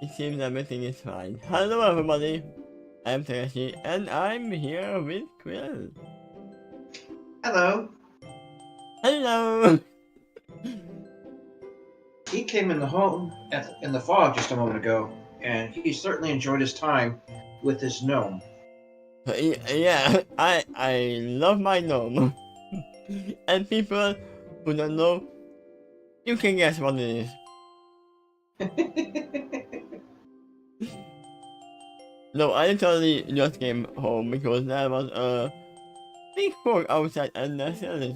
It seems everything is fine. Hello everybody, I'm Takeshy and I'm here with Quill. Hello. Hello! He came in the home in the fog just a moment ago, and he certainly enjoyed his time with his gnome. Yeah, I love my gnome. And people who don't know, you can guess what it is. No, I literally just came home because there was a big fog outside and I said it.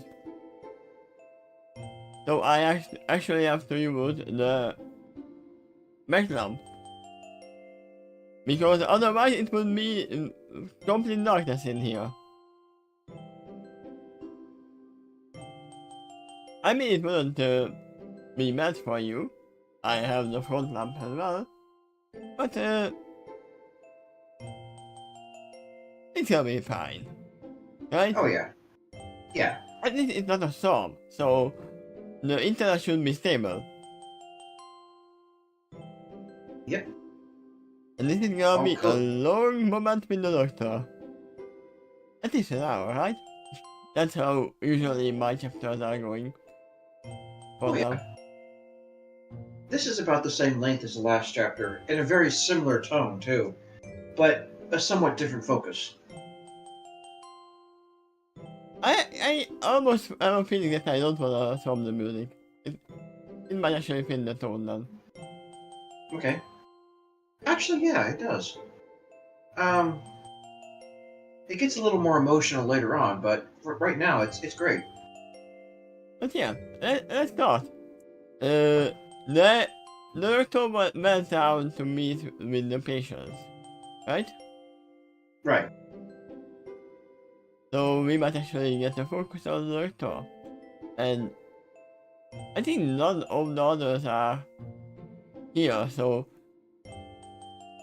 So I actually have to use the back lamp. Because otherwise it would be complete darkness in here. I mean it wouldn't be bad for you. I have the front lamp as well. But it's gonna be fine. Right? Oh yeah, yeah, At least it's not a storm, so the internet should be stable. yep. And this is gonna All be a cool. long moment with the doctor. At least an hour, right? That's how usually my chapters are going. For Oh now. yeah. This is about the same length as the last chapter, in a very similar tone too, but a somewhat different focus. I almost have a feeling that I don't wanna stop the music. It might actually fit the tone then. Okay. Actually, yeah, it does. Um, it gets a little more emotional later on, but right now it's great. But yeah, let's start. The doctor went down to meet with the patients, right? Right. So we might actually get a focus on the doctor. And I think none of the others are here, so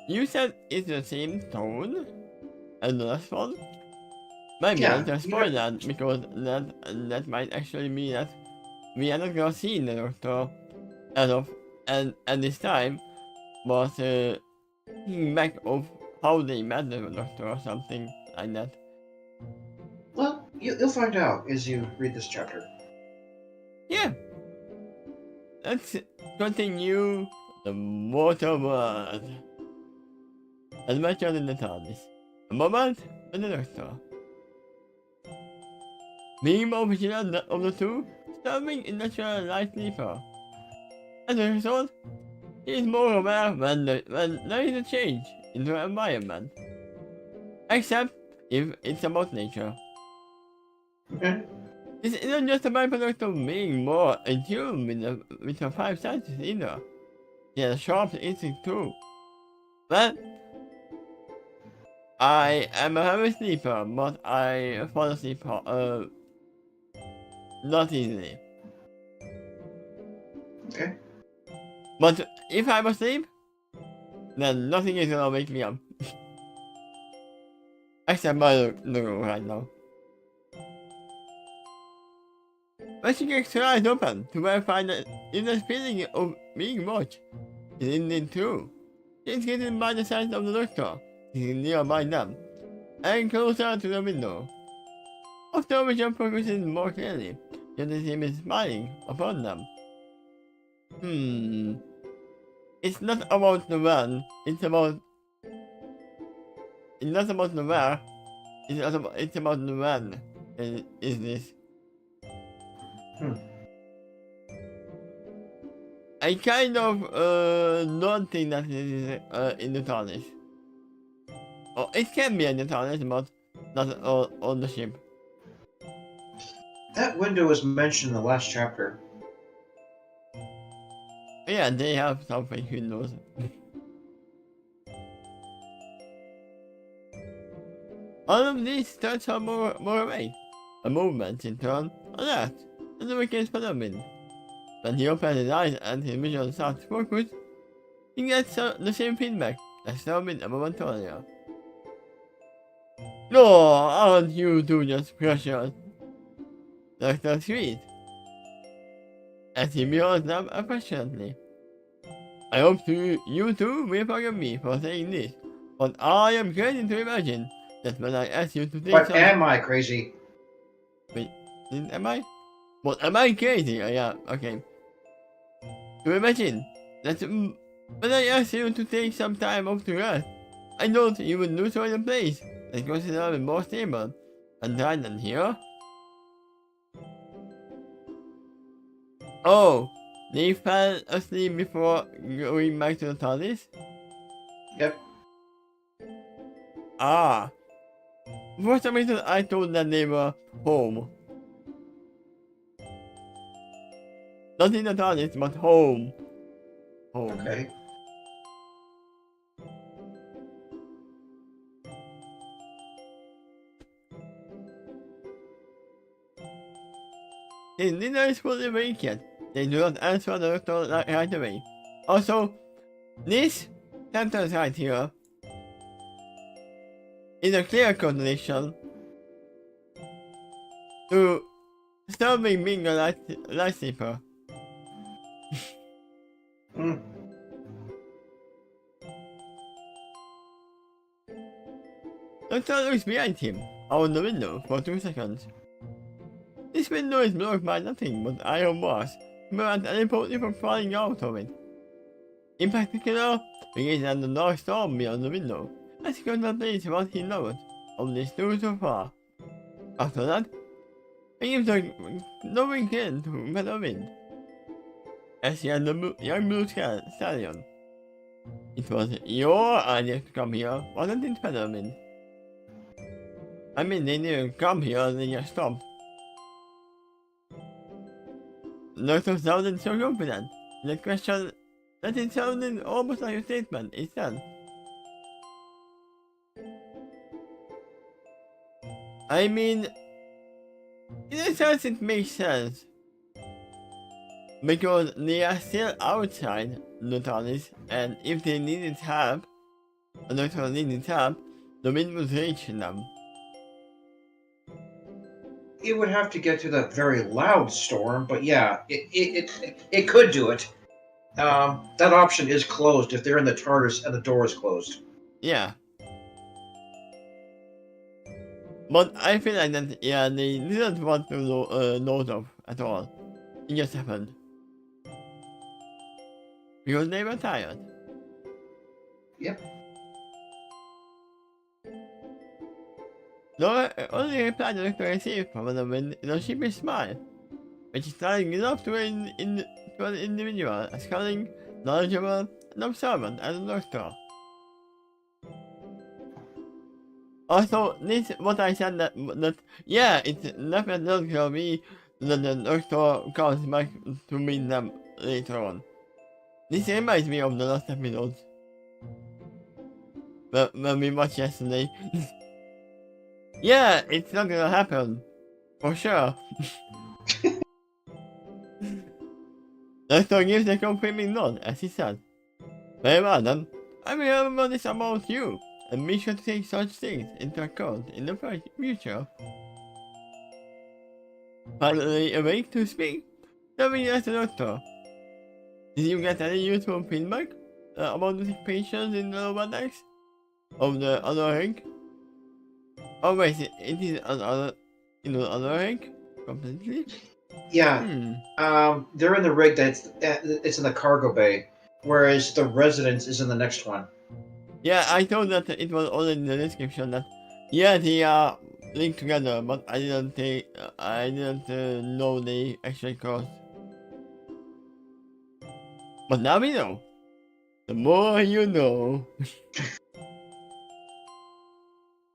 you said it's the same tone as the last one? Maybe I'll Yeah. just You spoil know. that because that might actually mean that we are not gonna see the doctor as of and this time was thinking back of how they met the doctor or something like that. Well, you'll find out as you read this chapter. Yeah, let's continue the water world. Adventure in the TARDIS. A moment with the doctor. Being more vigilant of the two, serving in natural light sleeper. As a result, he is more aware when there is a change in the environment. Except if it's about nature. Okay. This isn't just a byproduct of being more in tune with the five senses either. He has a sharp instinct too. Well, I am a heavy sleeper, but I fall asleep not easily. Okay. But if I'm asleep, then nothing is gonna wake me up. Except my room right now. When she gets her eyes open to verify that if the feeling of being watched is indeed true, she is getting by the side of the doctor, sitting nearby them, and closer to the window. After vision focuses more clearly, yet the team is smiling upon them. It's not about the when, it's not about the where, it's about the when. Is this? Hmm. I kind of don't think that it is in the TARDIS. Or it can be in the TARDIS, but not on the ship. That window was mentioned in the last chapter. Yeah, they have something, who knows. All of these starts are more away. A movement in turn, alert, and the wicked phenomenon. When he opens his eyes and his vision starts to focus, he gets the same feedback that started a moment earlier. No, aren't you two just precious? Dr. Sweet. As he beholds them affectionately. I hope you two will forgive me for saying this, but I am crazy to imagine that when I ask you to take But some... am I crazy? Wait, am I? What, am I crazy? Yeah, okay. To imagine that when I ask you to take some time off to rest, I thought you would do so in a place that considered more stable and dry than here. Oh, they fell asleep before going back to the TARDIS? Yep. Ah, for some reason I thought that they were home. Not in the TARDIS, but home. Home. Okay. His dinner is fully awake yet. They do not answer the doctor right away. Also, this sentence right here is a clear contradiction to serving being a light sleeper. Hmm. Doctor looks behind him, out the window, for 2 seconds. This window is blocked by nothing but iron bars to prevent anybody from falling out of it. In particular, we gaze at the dark storm beyond the window, as he contemplates what he knows of this tour so far. After that, he gives a knowing grin to Meadowwind, as he had the young blue stallion. It was your idea to come here, wasn't it, Meadowwind? I mean, they didn't come here, they just stopped. Doctor sounded so confident. That question, that it sounded almost like a statement itself. I mean, in a sense it makes sense. Because they are still outside the TARDIS, and if they needed help, the Doctor needed help, the wind would reach them. It would have to get to that very loud storm, but yeah, it could do it. That option is closed if they're in the TARDIS and the door is closed. Yeah. But I feel like that, yeah, they didn't want to know of at all. It just happened. Because they were tired. Yep. The only reply the Doctor received from the wind is a sheepish smile, which is telling enough to an individual as cunning, knowledgeable, and observant as the Doctor. Also, this what I said that yeah, it's definitely not gonna be that the Doctor comes back to meet them later on. This reminds me of the last episode. When we watched yesterday. Yeah, it's not gonna happen. For sure. Doctor gives a confirming nod as he said, "Very well then, I will remember this about you, and be sure to take such things into account in the future." Finally awake to speak, Tommy asked the Doctor, "Did you get any useful feedback about the sick patients in the lower decks of the other rig?" Oh wait, it is another in the other rig completely? Yeah. They're in the rig that's it's in the cargo bay, whereas the residence is in the next one. Yeah, I thought that it was already in the description that yeah, they are linked together, but I didn't know they actually crossed. But now we know. The more you know.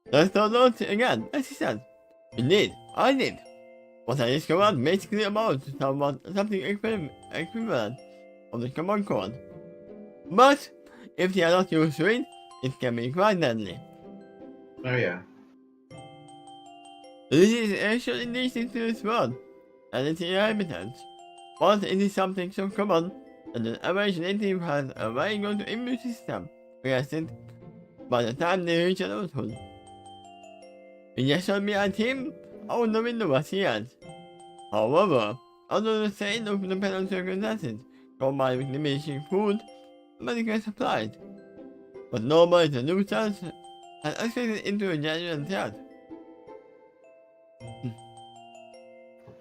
Let's not note again, as he said. Indeed, I did. What I discovered basically about something equivalent of the command code. But if they are not used to it, it can be quite deadly. Oh yeah. This is actually indecent to this world and its inhabitants, but it is something so common that the average native has a very good immune system against it by the time they reach adulthood. We just shall be at him out the window as he adds. However, under the strain of the penal circumstances, combined with diminishing food, medical supplies. But nobody to do such has escalated into a genuine threat.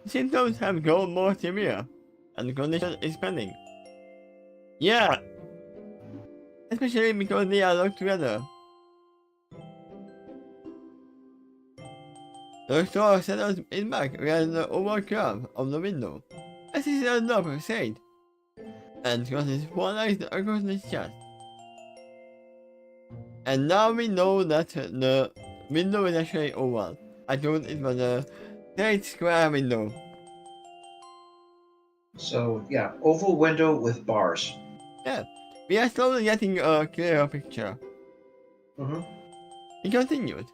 Symptoms have grown more severe, and the condition is pending. Yeah, especially because they are locked together. The store settles is back where the over curve of the window. I see the door shade, and crosses one eyes across his chest. And now we know that the window is actually oval. I thought it was a straight square window. So, yeah, oval window with bars. Yeah, we are slowly getting a clearer picture. Mm-hmm. He continued.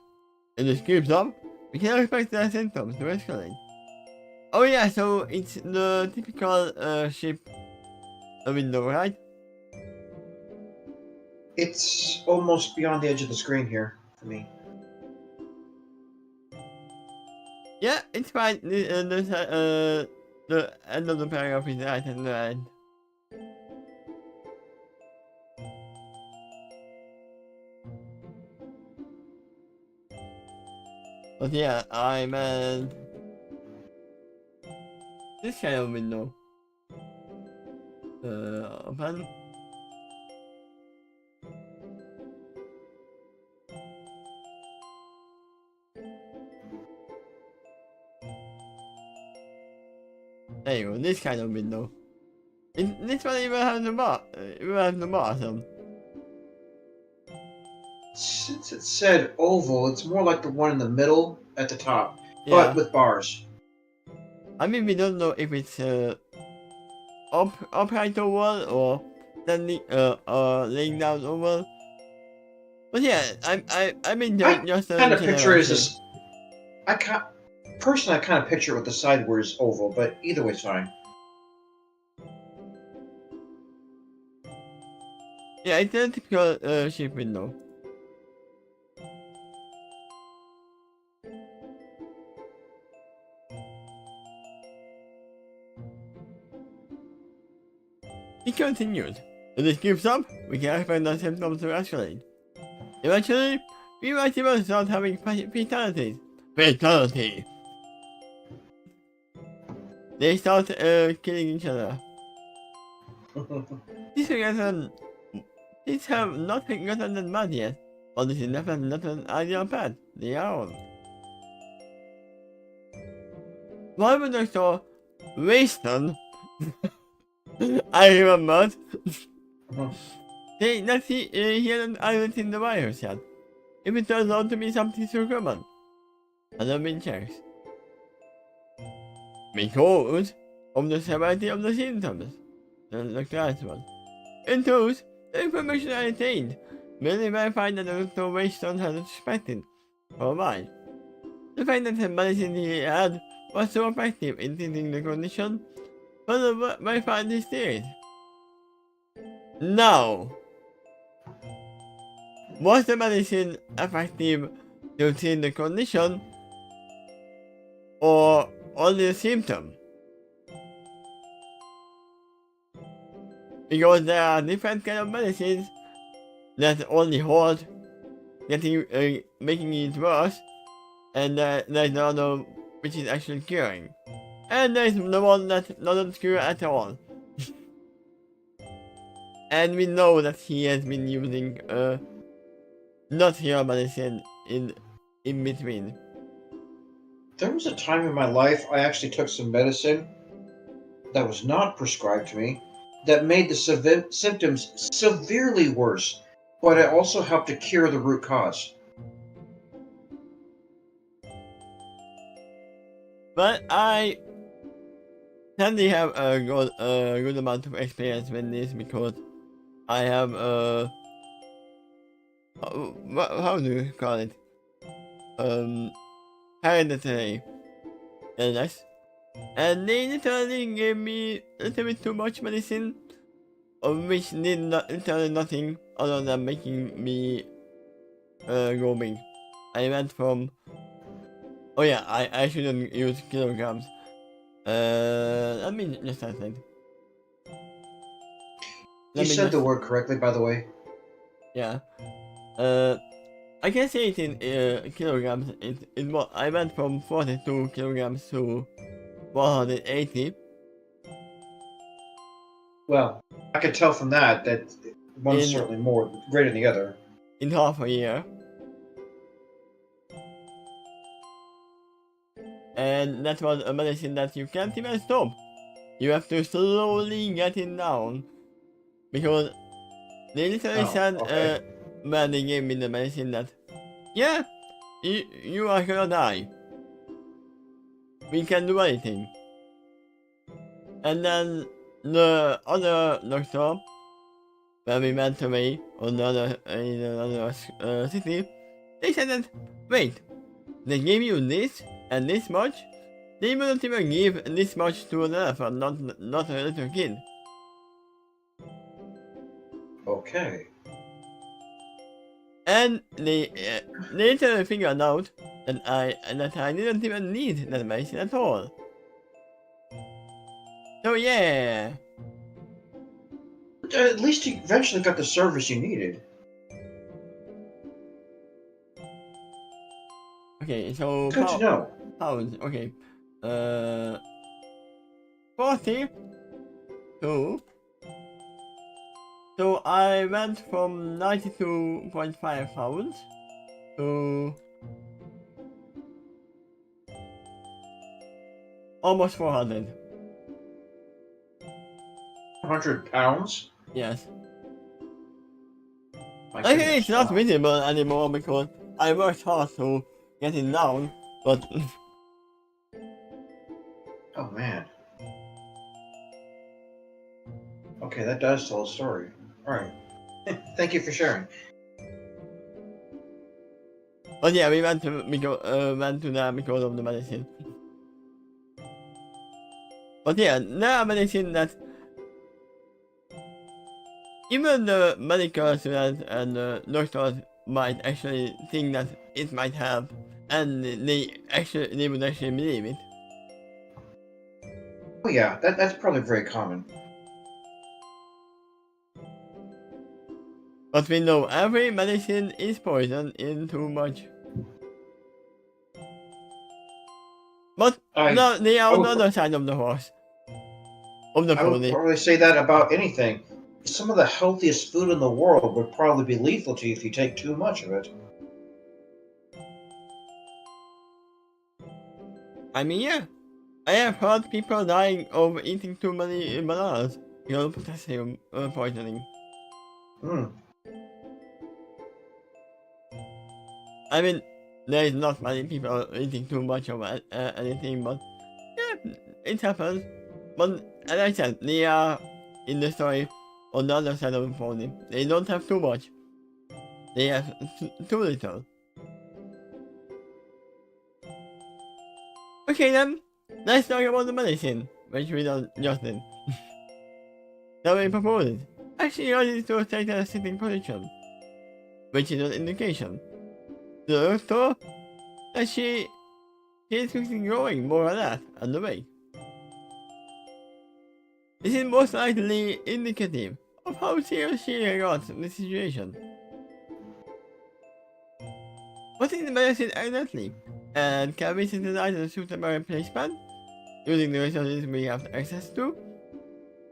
In the script up, we can expect the symptoms to escalate. Oh yeah, so it's the typical ship window, right? It's almost beyond the edge of the screen here for me. Yeah, it's fine. The end of the paragraph is right at the end. But yeah, I meant this kind of window. Open. There you go, this kind of window. This one even has the bottom. Since it said oval, it's more like the one in the middle at the top, Yeah. but with bars. I mean, we don't know if it's upright oval or standing laying down oval. But yeah, I mean just kind of picture it as this. Personally, I kind of picture it with the side where it's oval, but either way's fine. Yeah, it's a typical ship window. He continued. If this keeps up, we can expect the symptoms to escalate. Eventually, we might even start having fatalities. Fatality! They start killing each other. These have not gotten that bad yet, but this is definitely not an ideal path. They are on. Why would I saw Waston? I remembered. He hadn't island in the virus yet. If it turns out to be something so common. Another been checks. Because of the severity of the symptoms. The last one. In truth, the information I attained merely verified that Dr. Waystone had suspected for a while. The fact that the medicine he had was so effective in treating the condition further verified his theories. Now, was the medicine effective to treat the condition or only the symptom? Because there are different kind of medicines that only hold making it worse, and there's the other which is actually curing. And there's the one that doesn't cure at all. And we know that he has been using not hero medicine in between. There was a time in my life I actually took some medicine that was not prescribed to me that made the symptoms severely worse, but it also helped to cure the root cause. But I certainly have a good amount of experience with this because I have how do you call it? Hereditary illness. And they literally gave me a little bit too much medicine, of which did literally nothing other than making me go big. I went from, oh yeah, I shouldn't use kilograms. Let me just translate. You said the word correctly, by the way. Yeah. I can say it in kilograms. I went from 42 kilograms to 180 Well, I could tell from that one's in certainly more greater than the other. in half a year. And that was a medicine that you can't even stop. You have to slowly get it down. Because they literally said, okay. when they gave me the medicine that, yeah, you are gonna die. We can do anything. And then the other doctor, when we went away on the other, in another city, they said that, wait, they gave you this and this much? They wouldn't even give this much to an elephant, not a little kid. Okay. And they later figured out that I didn't even need that medicine at all. So yeah. At least you eventually got the service you needed. Okay, so Good to know. pounds. Okay, 42. So I went from 92.5 pounds to almost 400. 100 pounds? Yes. My Actually, goodness, it's not wow. visible anymore because I worked hard to get it down, but Oh man. Okay, that does tell a story. Alright. Thank you for sharing. but yeah, we went to that because of the medicine. But yeah, there are medicine that even the medical students and the doctors might actually think that it might help, and they would actually believe it. Oh yeah, that's probably very common. But we know every medicine is poison in too much. But no, they are I on would, the other side of the horse. Of the I would pony. probably say that about anything. Some of the healthiest food in the world would probably be lethal to you if you take too much of it. I mean, yeah. I have heard people dying of eating too many bananas. You know, potassium poisoning. Hmm. I mean, there is not many people eating too much of anything, but yeah, it happens. But as I said, they are in the story on the other side of the pony. They don't have too much. They have too little. Okay then, let's talk about the medicine, which we done just did. Now we propose. Actually, I need to take a sitting position, which is an indication. The doctor that she is quickly growing more or less on the way. This is most likely indicative of how serious she regards the situation. What is the medicine exactly? And can we synthesize a suitable replacement using the resources we have access to?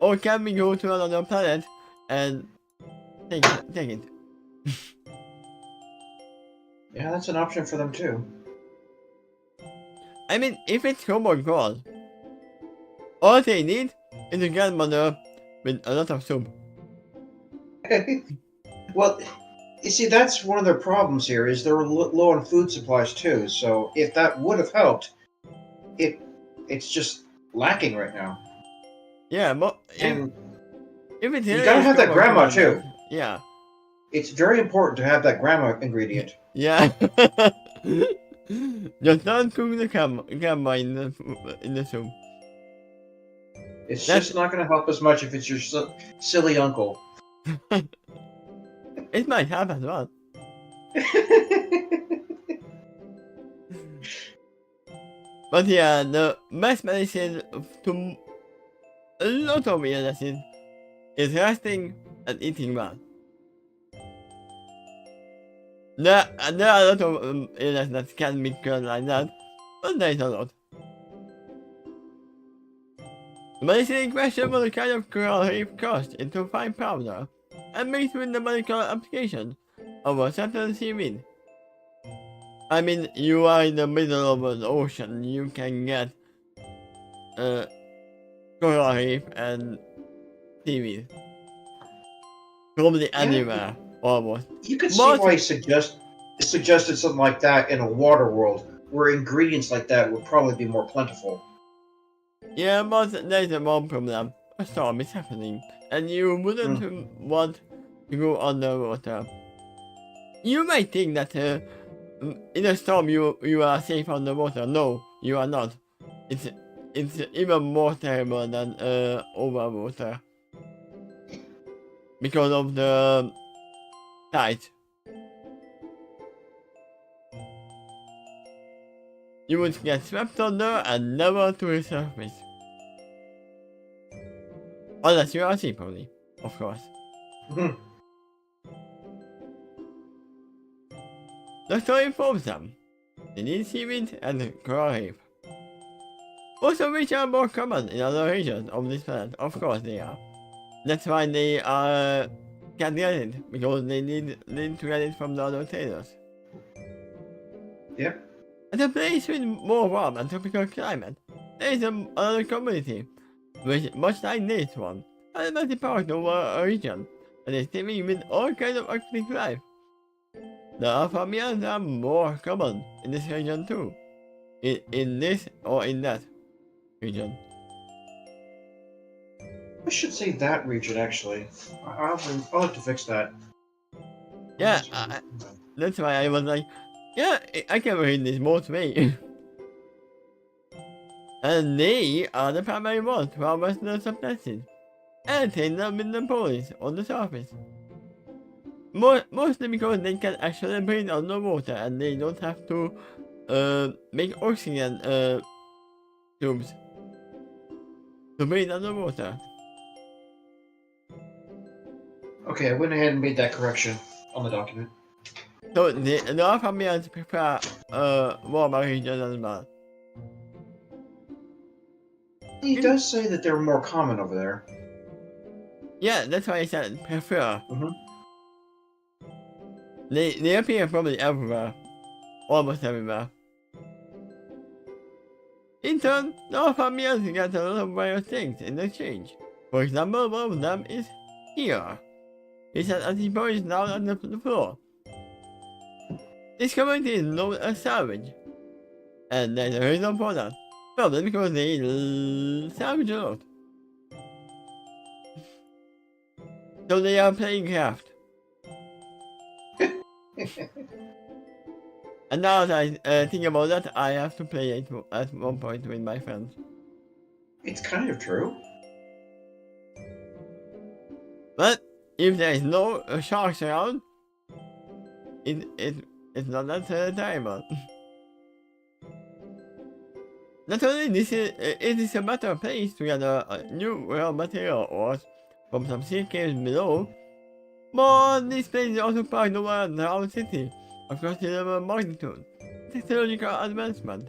Or can we go to another planet and take it? Yeah, that's an option for them too. I mean, if it's common cause, all they need is a grandmother with a lot of soup. Well, you see, that's one of their problems here. Is they're low on food supplies too. So if that would have helped, it's just lacking right now. Yeah, but And if it you really gotta is have that common grandma cause, too. yeah. It's very important to have that grandma ingredient. Yeah. Just don't cook the grandma in the soup. It's That's just not gonna help as much if it's your silly uncle. it might have as well. But yeah, the best medicine to a lot of illnesses is resting and eating well. There are a lot of illness that can be cured like that, but there is a lot. The medicine in question was a kind of coral reef crushed into fine powder and mixed with the medical application of a certain seaweed. I mean, you are in the middle of an ocean, you can get coral reef and seaweed. Probably anywhere, almost. You could see why he suggested something like that in a water world, where ingredients like that would probably be more plentiful. Yeah, but there's one problem. A storm is happening, and you wouldn't want to go underwater. You might think that in a storm you are safe underwater. No, you are not. It's even more terrible than overwater. Because of the tide. You would get swept under and never to the surface. Unless you are asleep only, of course. The story informs them. They need seaweed and coral reef. Most of which are more common in other regions of this planet, of course they are. That's why they can't get it, because they need to get it from the other sailors. Yep. At a place with more warm and tropical climate, there is another community, which, much like this one, has a mighty part over a region, and is living with all kinds of aquatic life. The amphibians are more common in this region too, in this or in that region. I should say that region, actually. I'll have to fix that. Yeah, that's why I was like, yeah, I can read this both ways. And they are the primary ones who harvest the substances and take them in the police on the surface. Mostly because they can actually breathe underwater and they don't have to make oxygen tubes to breathe underwater. Okay, I went ahead and made that correction on the document. So the amphibians prefer warmer regions as well. He does say that they're more common over there. Yeah, that's why I said prefer. Mm-hmm. They appear probably everywhere. Almost everywhere. In turn, the amphibians get a lot of various things in exchange. For example, one of them is here. He said as he points down on the floor. This community is known as savage. And there's a reason for that. Probably because they savage a lot. So they are playing craft. And now that I think about that, I have to play it at one point with my friends. It's kind of true. But if there is no sharks around, it's not that terrible. Not only this it is a better place to get a new raw material ores from some sea caves below, but this place is also part of a drowned city of considerable magnitude, technological advancement.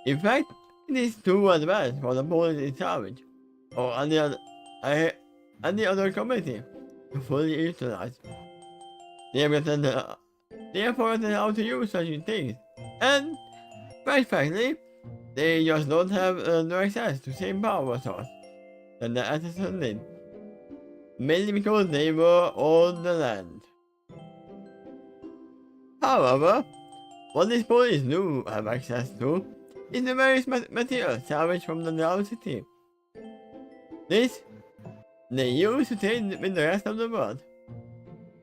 In fact, it is too advanced for the Polish salvage, or any other community, to fully utilize. They have forgotten how to use such things, and, quite frankly, they just don't have no access to the same power source that the ancestors did. Mainly because they were on the land. However, what these police do have access to is the various materials salvaged from the drowned city. This, they use to trade with the rest of the world,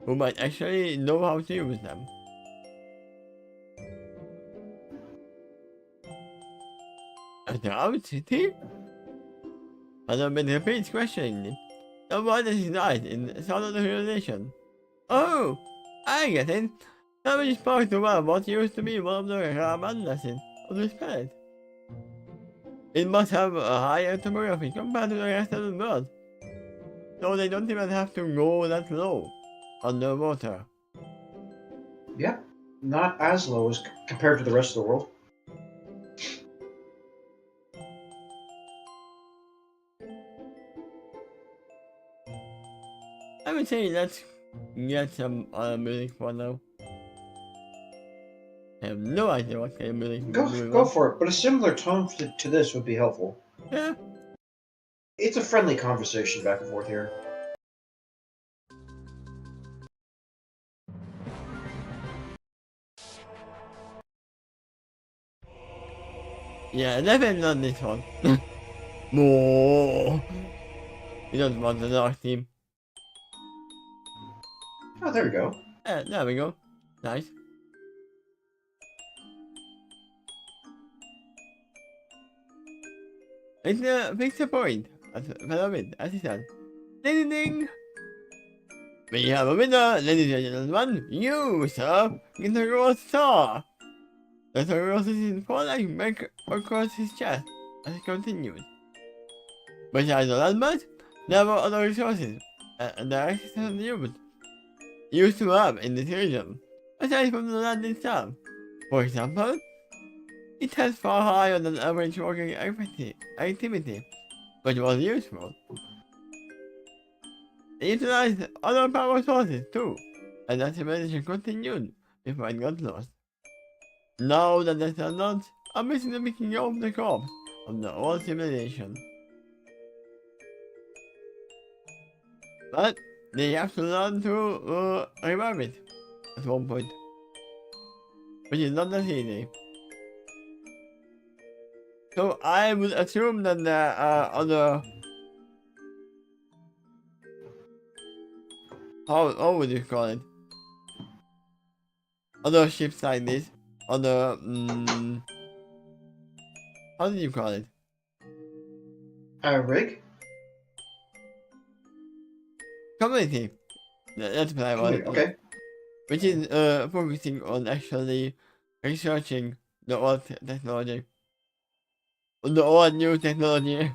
who might actually know how to use them. A drowned city? Another bit repeats questioningly. The one that is died in southern civilization. Oh, I get it. Savage is part of what used to be one of the rare madnesses of this planet. It must have a higher topography compared to the rest of the world. so they don't even have to go that low underwater. Yep. Not as low as compared to the rest of the world. I would say let's get some music for now. I have no idea what kind of music we Go want. for it, but a similar tone to this would be helpful. Yeah. It's a friendly conversation back and forth here. Yeah, definitely not this one. No. You don't want the dark team. Oh, there we go. Yeah, there we go. Nice. It's a fix a point. Follow it, as he said. Ding ding ding! We have a winner, ladies and gentlemen. You, sir, get the gold star. The cirrhosis falling back across his chest as he continued. Besides the landmass, there were other resources and the access to the humans used to have in this region, aside from the land itself. For example, it has far higher than average working activity, but was useful. It utilized other power sources too, and that civilization continued before it got lost. Now that the astronauts are missing the making of the corpse of the old civilization. But they have to learn to revive it at one point, which is not that easy. So I would assume that there are other, how would you call it? Other ships like this, other, how did you call it? Rig? Community. That's what I want. Okay. Which is focusing on actually researching the old technology. The old new technology.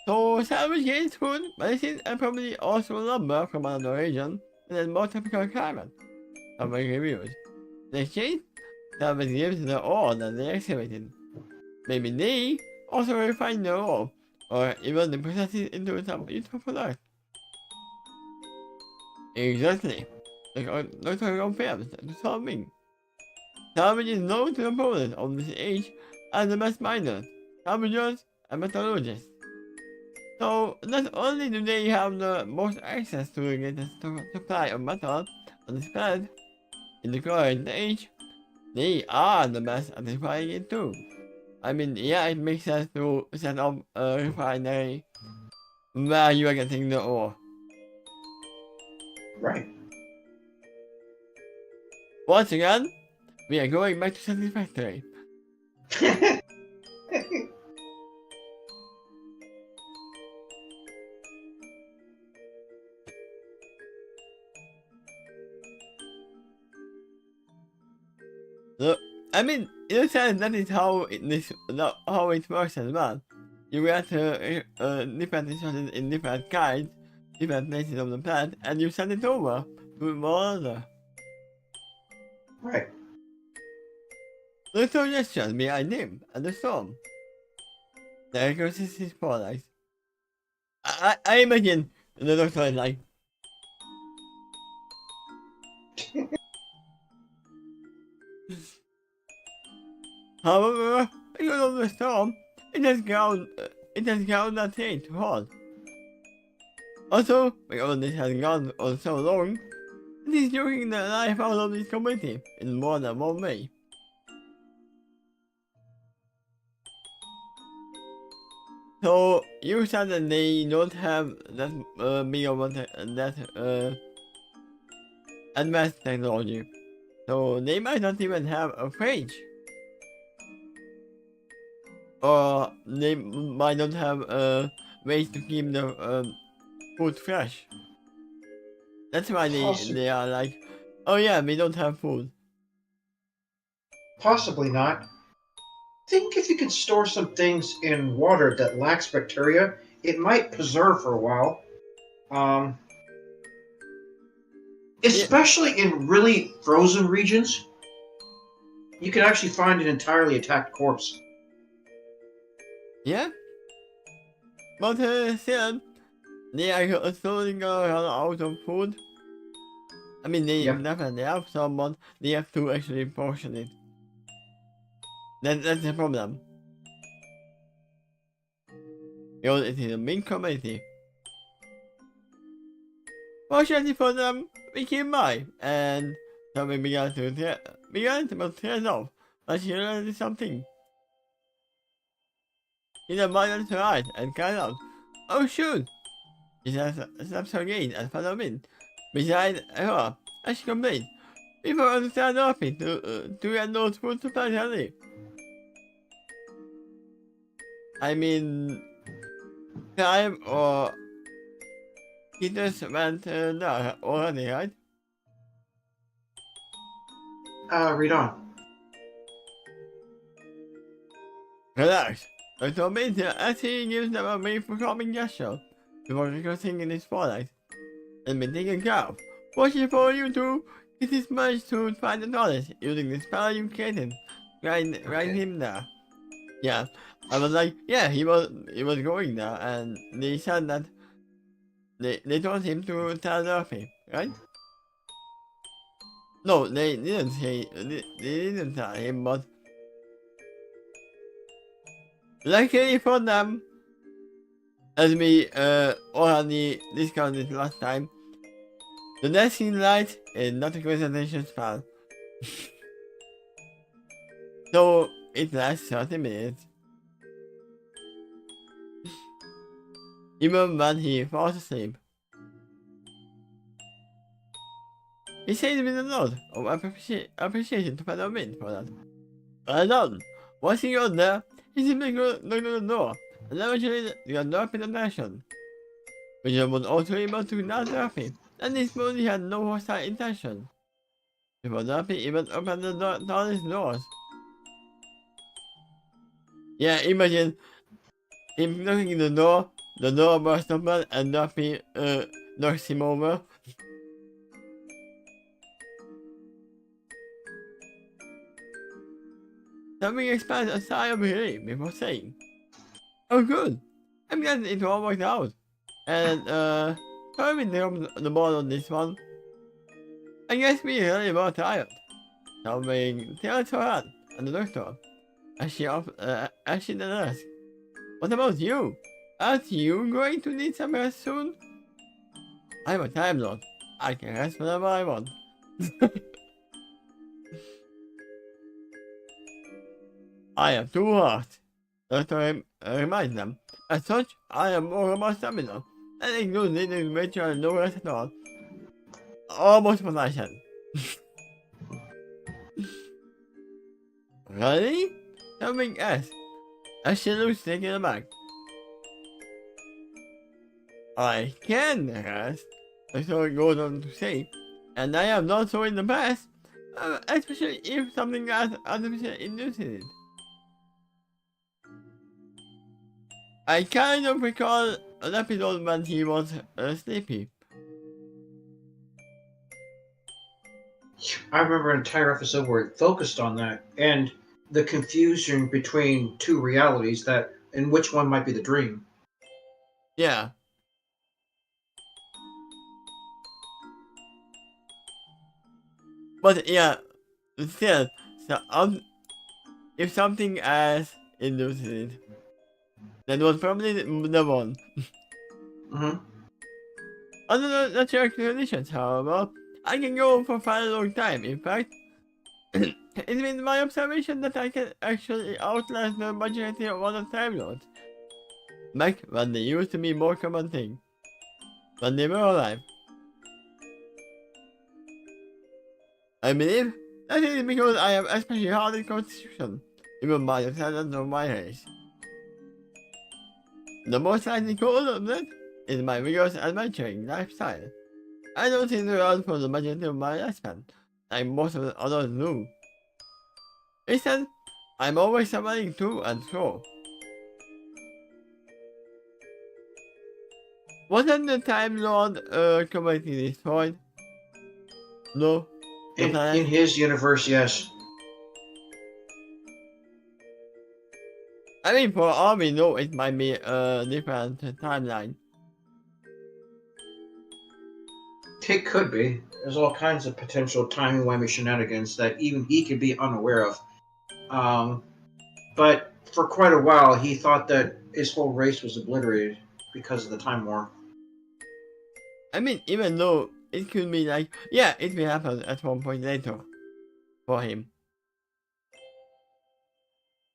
So salvage gains food, medicine, and probably also lumber from another region, and then more tropical climate. Salvage reviews. In exchange, salvage gives the ore that they excavated. Maybe they also refine the ore, or even the process it into some useful product. Exactly. Like Dr. confirms the solving. Salvage is known to the opponents of this age as the best miners, salvagers, and metallurgists. So, not only do they have the most access to the greatest supply of metal on this planet in the current age, they are the best at refining it too. I mean, yeah, it makes sense to set up a refinery where you are getting the ore. Right. Once again, we are going back to Satisfactory. Look, I mean, in a sense, that is how how it works as well. You get different resources in different kinds, different places of the planet, and you send it over to one another. Right. The suggestion behind him and the storm. The ecosystem is polarized. I imagine the doctor is like, however, because of the storm, it has ground that thing to hold. Also, because this has gone on so long, it is choking the life out of this community in more than one way. So, you said that they don't have that big of that advanced technology. So, they might not even have a fridge. Or they might not have ways to keep the food fresh. That's why they are like, oh yeah, we don't have food. Possibly not. think if you could store some things in water that lacks bacteria, it might preserve for a while. Um, Yeah, especially in really frozen regions, you can actually find an entirely attacked corpse. yeah. But still, they are slowly going out of food. I mean, they Yeah. definitely have some, but they have to actually portion it. That's the problem. Because it is a big community. Fortunately for them, we came by, and so we began to tear off. But she realized something. He abandoned her eyes and cried out, "Oh shoot!" She snaps her gaze and followed me. Beside her, as she complained, "People understand nothing to get those food supplies handy." I mean, time or he just went there already, right? Read on. Relax. I told me to as he gives them a performing gesture before regressing in the spotlight and been taken care of. Watching for you to get his managed to find the knowledge using the spell you created. Right Okay. him there. Yeah. I was like, yeah, he was going there and they said that they told him to tell Durfee, right? No, they didn't tell him, but luckily for them, as we already discussed it last time, the dancing light is not a concentration spell. So it lasts 30 minutes. Even when he falls asleep. He says with a nod of appreciation to Fellow Wind for that. Well done! Once he got there, he simply knocked on the door, and eventually got the up in the action. Which was also able to not Duffy, and this movie had no hostile intention. Before Duffy even opened the TARDIS doors. Yeah, imagine him knocking the door burst open, and Duffy knocks him over. Something expands a sigh of relief before saying, "Oh good, I'm glad it all worked out." And sorry we dropped the ball on this one. I guess we really were tired. Something tells her hand and the doctor as she then asks, "What about you? Aren't you going to need some rest soon?" "I'm a time lord. I can rest whenever I want." "I have two hearts," Doctor reminds them. "As such, I am more about stamina. That includes needing to make sure no rest at all." Almost what I said. "Really?" Something asks, as she looks taken aback. "I can rest," the story goes on to say, "and I have done so in the past, especially if something as artificial induces it. I kind of recall an episode when he was sleepy." I remember an entire episode where it focused on that and the confusion between two realities that and which one might be the dream. Yeah, but yeah, still, so, if something as induces it, that was probably the one. Hmm. Under the natural conditions, however, I can go for quite a long time. In fact, it's been my observation that I can actually outlast the majority of other Time Lords. Back when they used to be more common thing. When they were alive. I believe that is because I have especially hard in constitution, even by the standards of my race. The most likely cause of that is my rigorous adventuring lifestyle. I don't seem to run for the majority of my lifespan, like most of the others do. Instead, I'm always traveling to and fro. Wasn't the Time Lord completely destroyed? No. The In planet? his universe, yes. I mean, for all we know, it might be a different timeline. It could be. There's all kinds of potential timey-wimey shenanigans that even he could be unaware of. But for quite a while, he thought that his whole race was obliterated because of the Time War. I mean, even though it could be like, yeah, it will happen at one point later for him.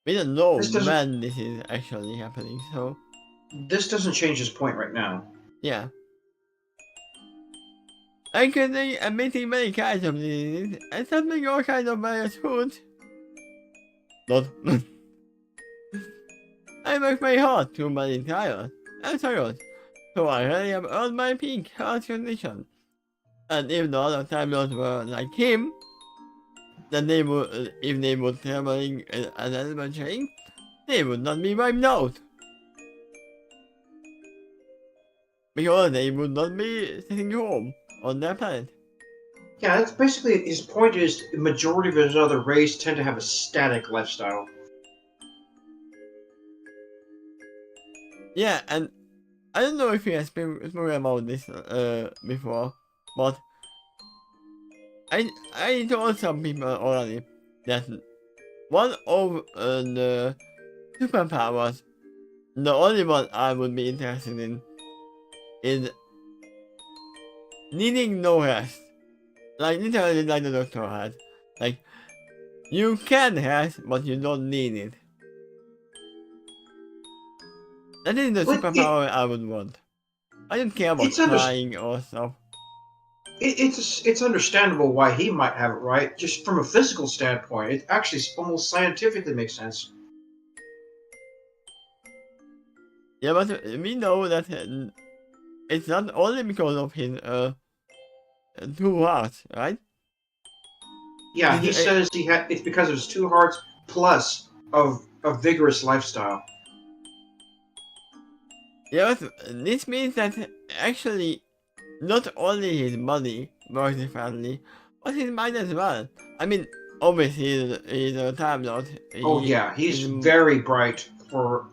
We don't know This doesn't when this is actually happening, so this doesn't change his point right now. yeah. I could be emitting many kinds of diseases and something all kinds of various foods. Not. I work very hard to my tired and tired, so I really have earned my peak health condition. And if the other Time Lords were like him, then they would, if they were traveling and adventuring, they would not be wiped out. Because they would not be sitting home on their planet. Yeah, that's basically his point. Is the majority of his other race tend to have a static lifestyle. Yeah, and I don't know if he has spoken about this before, but I told some people already that one of the superpowers, the only one I would be interested in, is needing no rest. Like literally like the doctor had. Like, you can rest, but you don't need it. That is the But superpower I would want. I don't care about it's under, flying or stuff. it's understandable why he might have it, right? Just from a physical standpoint, it actually almost scientifically makes sense. Yeah, but we know that it's not only because of his two hearts, right? Yeah, he It's, says it's because of his two hearts plus of a vigorous lifestyle. yeah, but this means that actually not only his body works differently, but his mind as well. I mean, obviously he's a Time Lord. Oh He yeah, he's is, very bright for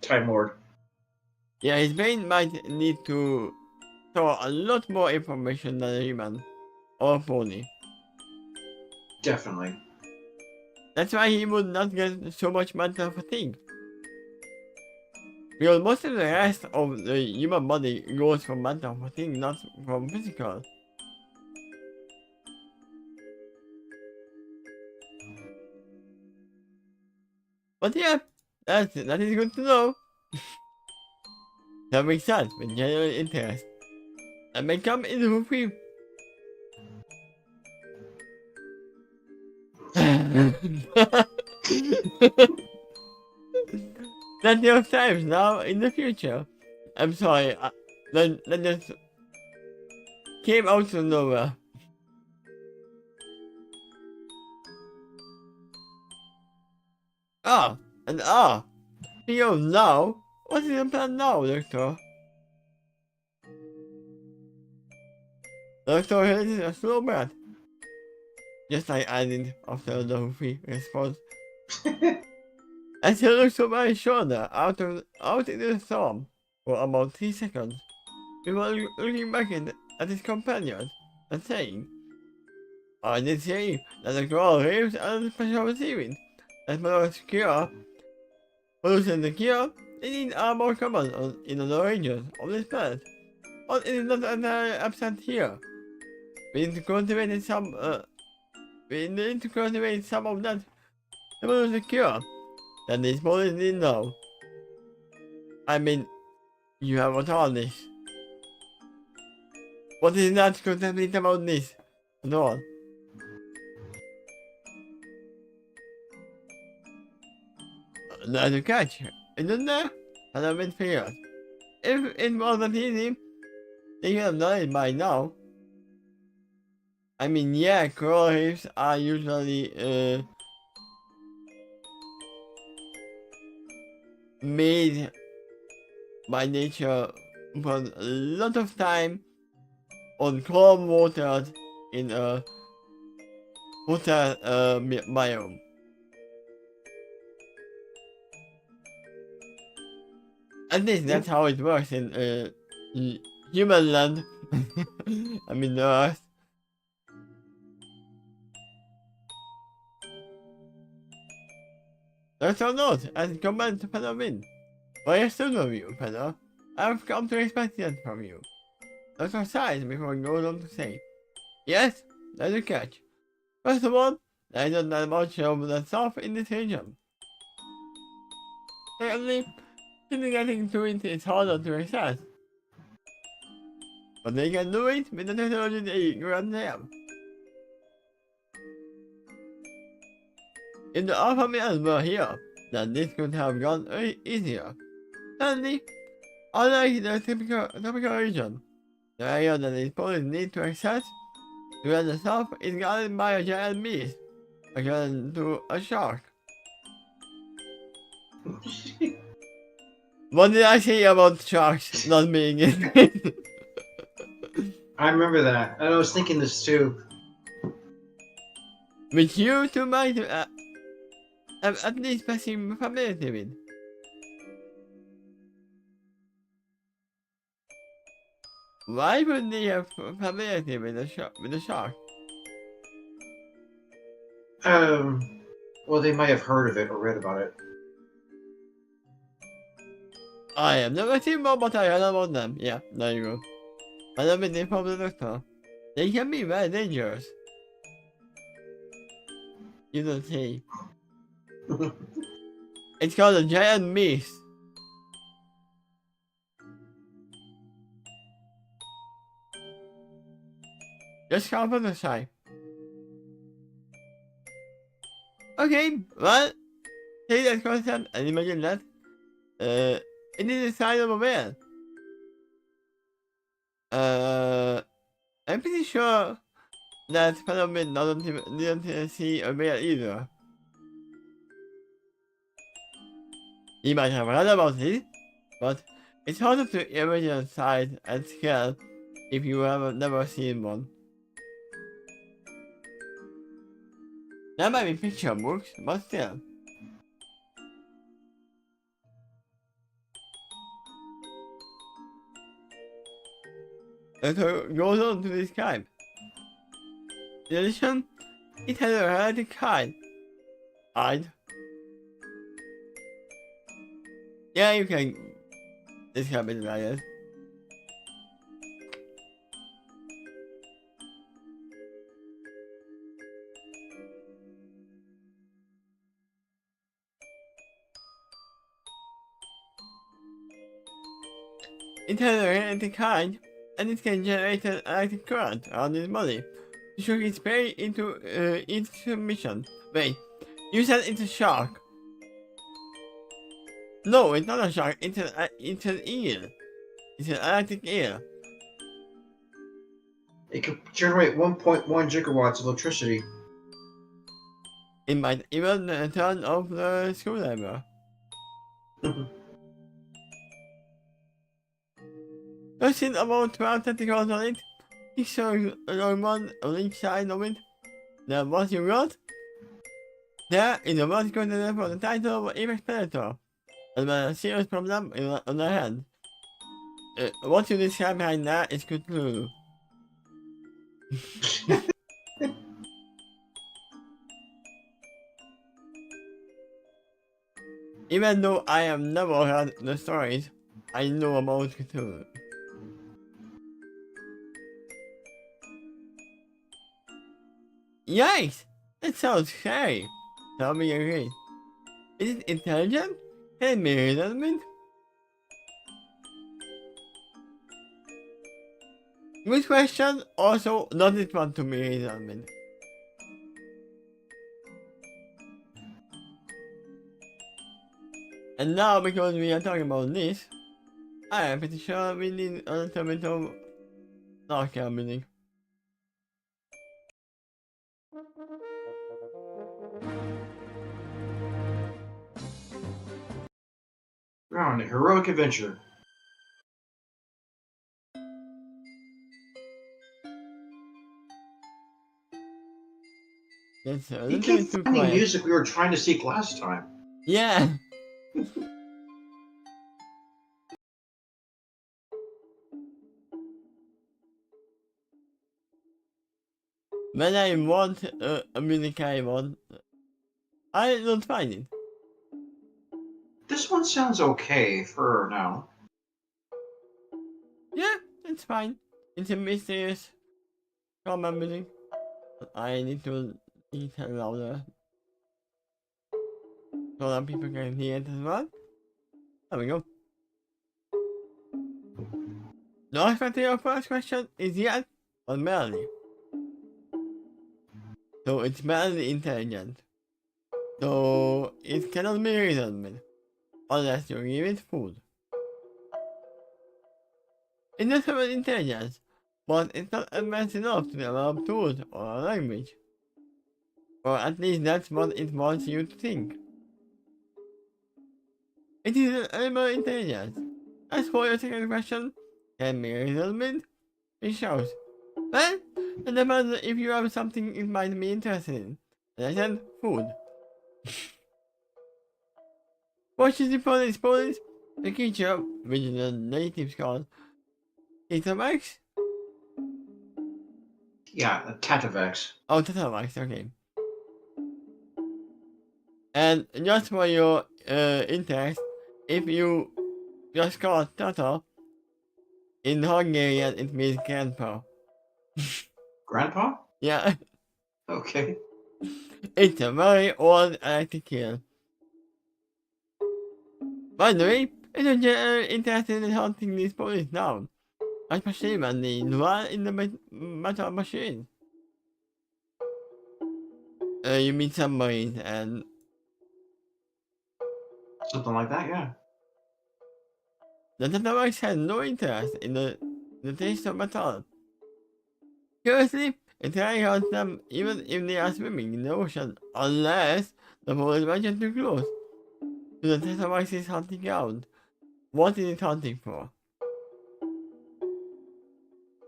Time Lord. yeah, his brain might need to store a lot more information than a human or a pony. Definitely. That's why he would not get so much mental fatigue. Because most of the rest of the human body goes from mental fatigue, not from physical. But yeah, that is good to know. That makes sense with genuine interest. And may come into free. Plenty of times now in the future. I'm sorry, that just came out of nowhere. Ah, and speaking of now, what is the plan now, Doctor? Doctor is a slow man. Just like I did after the Hoofy response. And he looked over my shoulder out in the storm for about 3 seconds before looking back at his companion and saying, I did say that the coral reefs are the special receiving. As for secure, pollution the cure, they need are more common in the regions of this planet. But it is not entirely absent here. We need to cultivate some of that pollution cure that these police need now. I mean, you have a TARDIS. What is not complete about this at all? There's a catch, isn't there? And I've been figured. If it wasn't easy, they could have done it by now. I mean, yeah, coral reefs are usually made by nature for a lot of time on calm waters in a water biome. At least that's how it works in human land. I mean the Earth. That's or not, as compared to fellow men. But I still love you, fellow. I've come to expect that from you. That's our size before it goes on to say. Yes, there's a catch. First of all, there isn't that much of the stuff in this region. Secondly, simply getting to it is harder to access. But they can do it with the technology they currently have. If the alpha males were here, then this could have gone easier. Thirdly, unlike the typical region, the area that these police need to access to get the stuff is guarded by a giant beast, akin to a shark. What did I say about sharks not being in? I remember that. And I was thinking this too. Which you two might have at least passing familiarity with. Why would they have familiarity with the shark? Well, they might have heard of it or read about it. I have never seen one, but I heard about them. Yeah, there you go. I love it from the doctor. They can be very dangerous. You don't see. It's called a giant beast. Just come from the side. Okay, well, take that concept and imagine that. It is the sign of a man. I'm pretty sure that Phenomenon didn't see a bear either. He might have read about it, but it's harder to imagine a size and scale if you have never seen one. There might be picture books, but still. It goes on to describe. In addition, it has a erratic hide. Yeah, you can describe it like that. It has a erratic hide, and it can generate an electric current around its body to shock its prey into its submission. Wait, you said it's a shark. No, it's not a shark, it's an eel. It's an electric eel. It could generate 1.1 gigawatts of electricity. It might even turn off the screwdriver. Question about 12 tentacles on it. Picture one on each side of it. Then what you got? There is a word container for the title of Apex Predator. And a serious problem on their hand. What you describe behind that is Cthulhu. Even though I have never heard the stories, I know about Cthulhu. Yikes! That sounds scary. Tell me agree. Is it intelligent? Can it be reasonable? Good question, also does it want to be reasonable? And now, because we are talking about this, I am pretty sure we need a little bit of sarcasm. On a heroic adventure. That's a You little keep bit too finding quiet. music we were trying to seek last time. Yeah. When I want a music I want, I don't find it. This one sounds okay for now. Yeah, it's fine. It's a mysterious combat music. I need to eat it louder so that people can hear it as well. There we go. The answer to your first question is yes, but barely. So it's barely intelligent. So it cannot be reasonable unless you give it food. It does have an intelligence, but it's not advanced enough to develop tools or a language. Or at least that's what it wants you to think. It is an animal intelligence. As for your second question, can be resolved? It shows. Well, it depends if you have something it might be interested in. And I said food. What is the police? The creature, which the natives call Titamax? Yeah, a Tatovax. Oh, Titamax, okay. And just for your interest, if you just call Tata, in Hungarian it means grandpa. Grandpa? Yeah, Okay. it's a very old electric eel. By the way, it's a general interested in hunting these police down, especially when they dwell in the metal machine. You meet submarines and Something like that, yeah. the Tatawax has no interest in the taste of metal. Curiously, it rarely hurts them even if they are swimming in the ocean, unless the police venture too close to the Tatawax's hunting ground. What is it hunting for?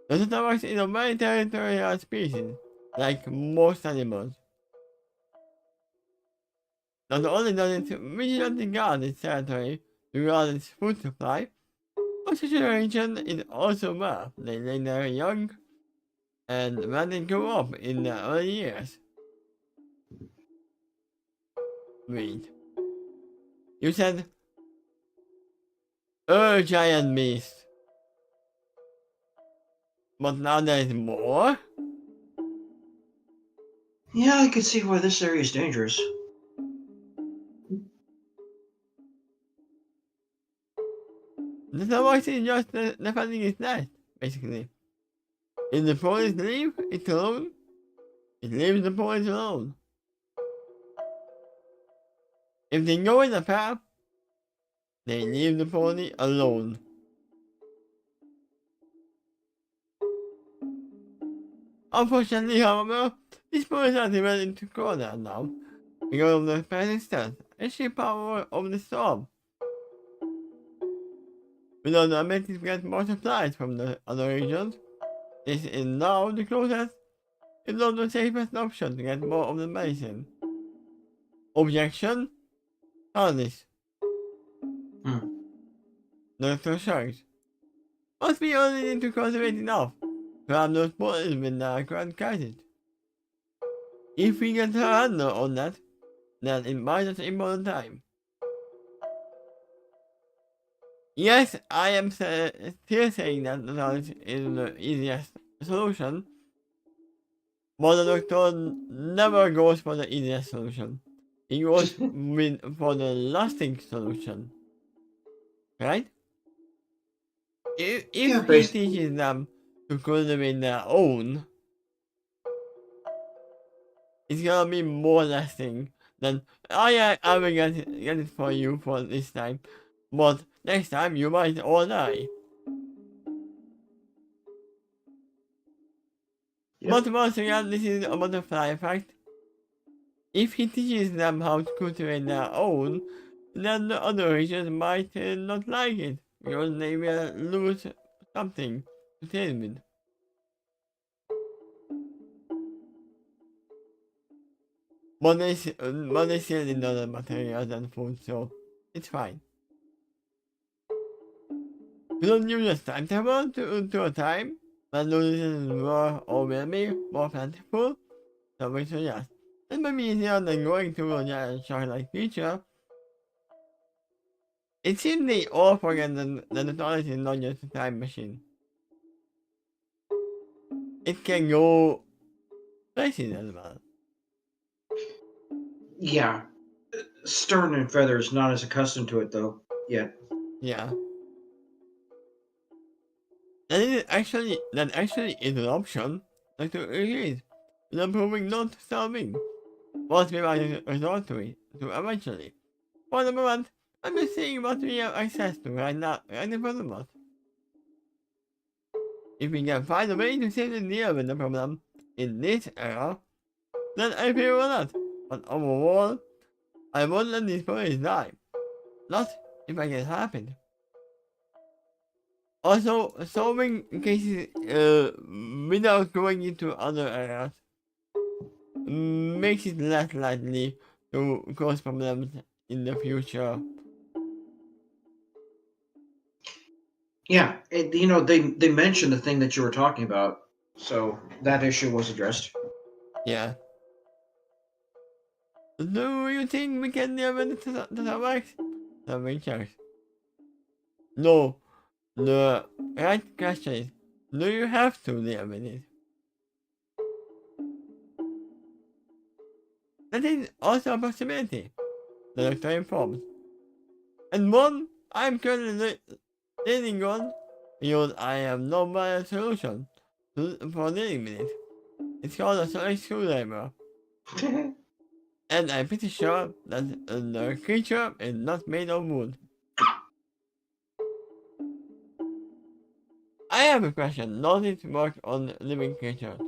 The Tatawax is a very territorial species, like most animals. Not only does it vigilantly guard its territory to guard its food supply, but such a region is also where they lay their young and when they grow up in their early years. Wait, you said, giant beast, but now there is more? Yeah, I can see why this area is dangerous. The Tatawax is just defending its nest, basically. If the police leave it alone, it leaves the police alone. If they go in the path, they leave the pony alone. Unfortunately, however, this pony is not ready to go there now because of the persistence and sheer power of the storm. Without the ability to get more supplies from the other regions, this is now the closest, if not the safest option to get more of the medicine. Objection? TARDIS. Hmm. Doctor shrugs. Must be only need to cultivate enough to have those bodies when the current crisis. If we get a handle on that, then it buys us important time. Yes, I am still saying that the knowledge is the easiest solution, but the doctor never goes for the easiest solution. He goes for the lasting solution, right? Yeah, If he based. teaches them to cultivate their own, it's gonna be more lasting than, oh yeah, I will get it for you for this time, but next time you might all die. Yep. But once again, this is a butterfly effect. If he teaches them how to cultivate their own, then the other races might not like it, because they will lose something to deal with. But they still need other materials than food, so it's fine. You don't use a timetable to a time, but loses more or will be more plentiful, so we suggest. It may be easier than going to a shark-like creature. It seems they all forget that the TARDIS is not just a time machine. It can go places as well. Yeah. Stern and Feather's not as accustomed to it, though, yet. Yeah. That actually is an option, like to agrees, with improving not solving. What we might resort to it, to eventually. For the moment, I'm just seeing what we have access to right now, right in front of us. If we can find a way to safely deal with the problem in this era, then I feel that. But overall, I won't let these boys die. Not if I can help it. Also, solving cases without going into other areas makes it less likely to cause problems in the future. Yeah, they mentioned the thing that you were talking about, so that issue was addressed. Yeah. Do you think we can deal with the subjects? The Richards. No. The right question is, do you have to deal with it? That is also a possibility, the doctor informs. And one I'm currently leaning on, because I have no better solution for dealing with it. It's called a sonic screwdriver. And I'm pretty sure that the creature is not made of wood. I have a question. Does it work on living creatures?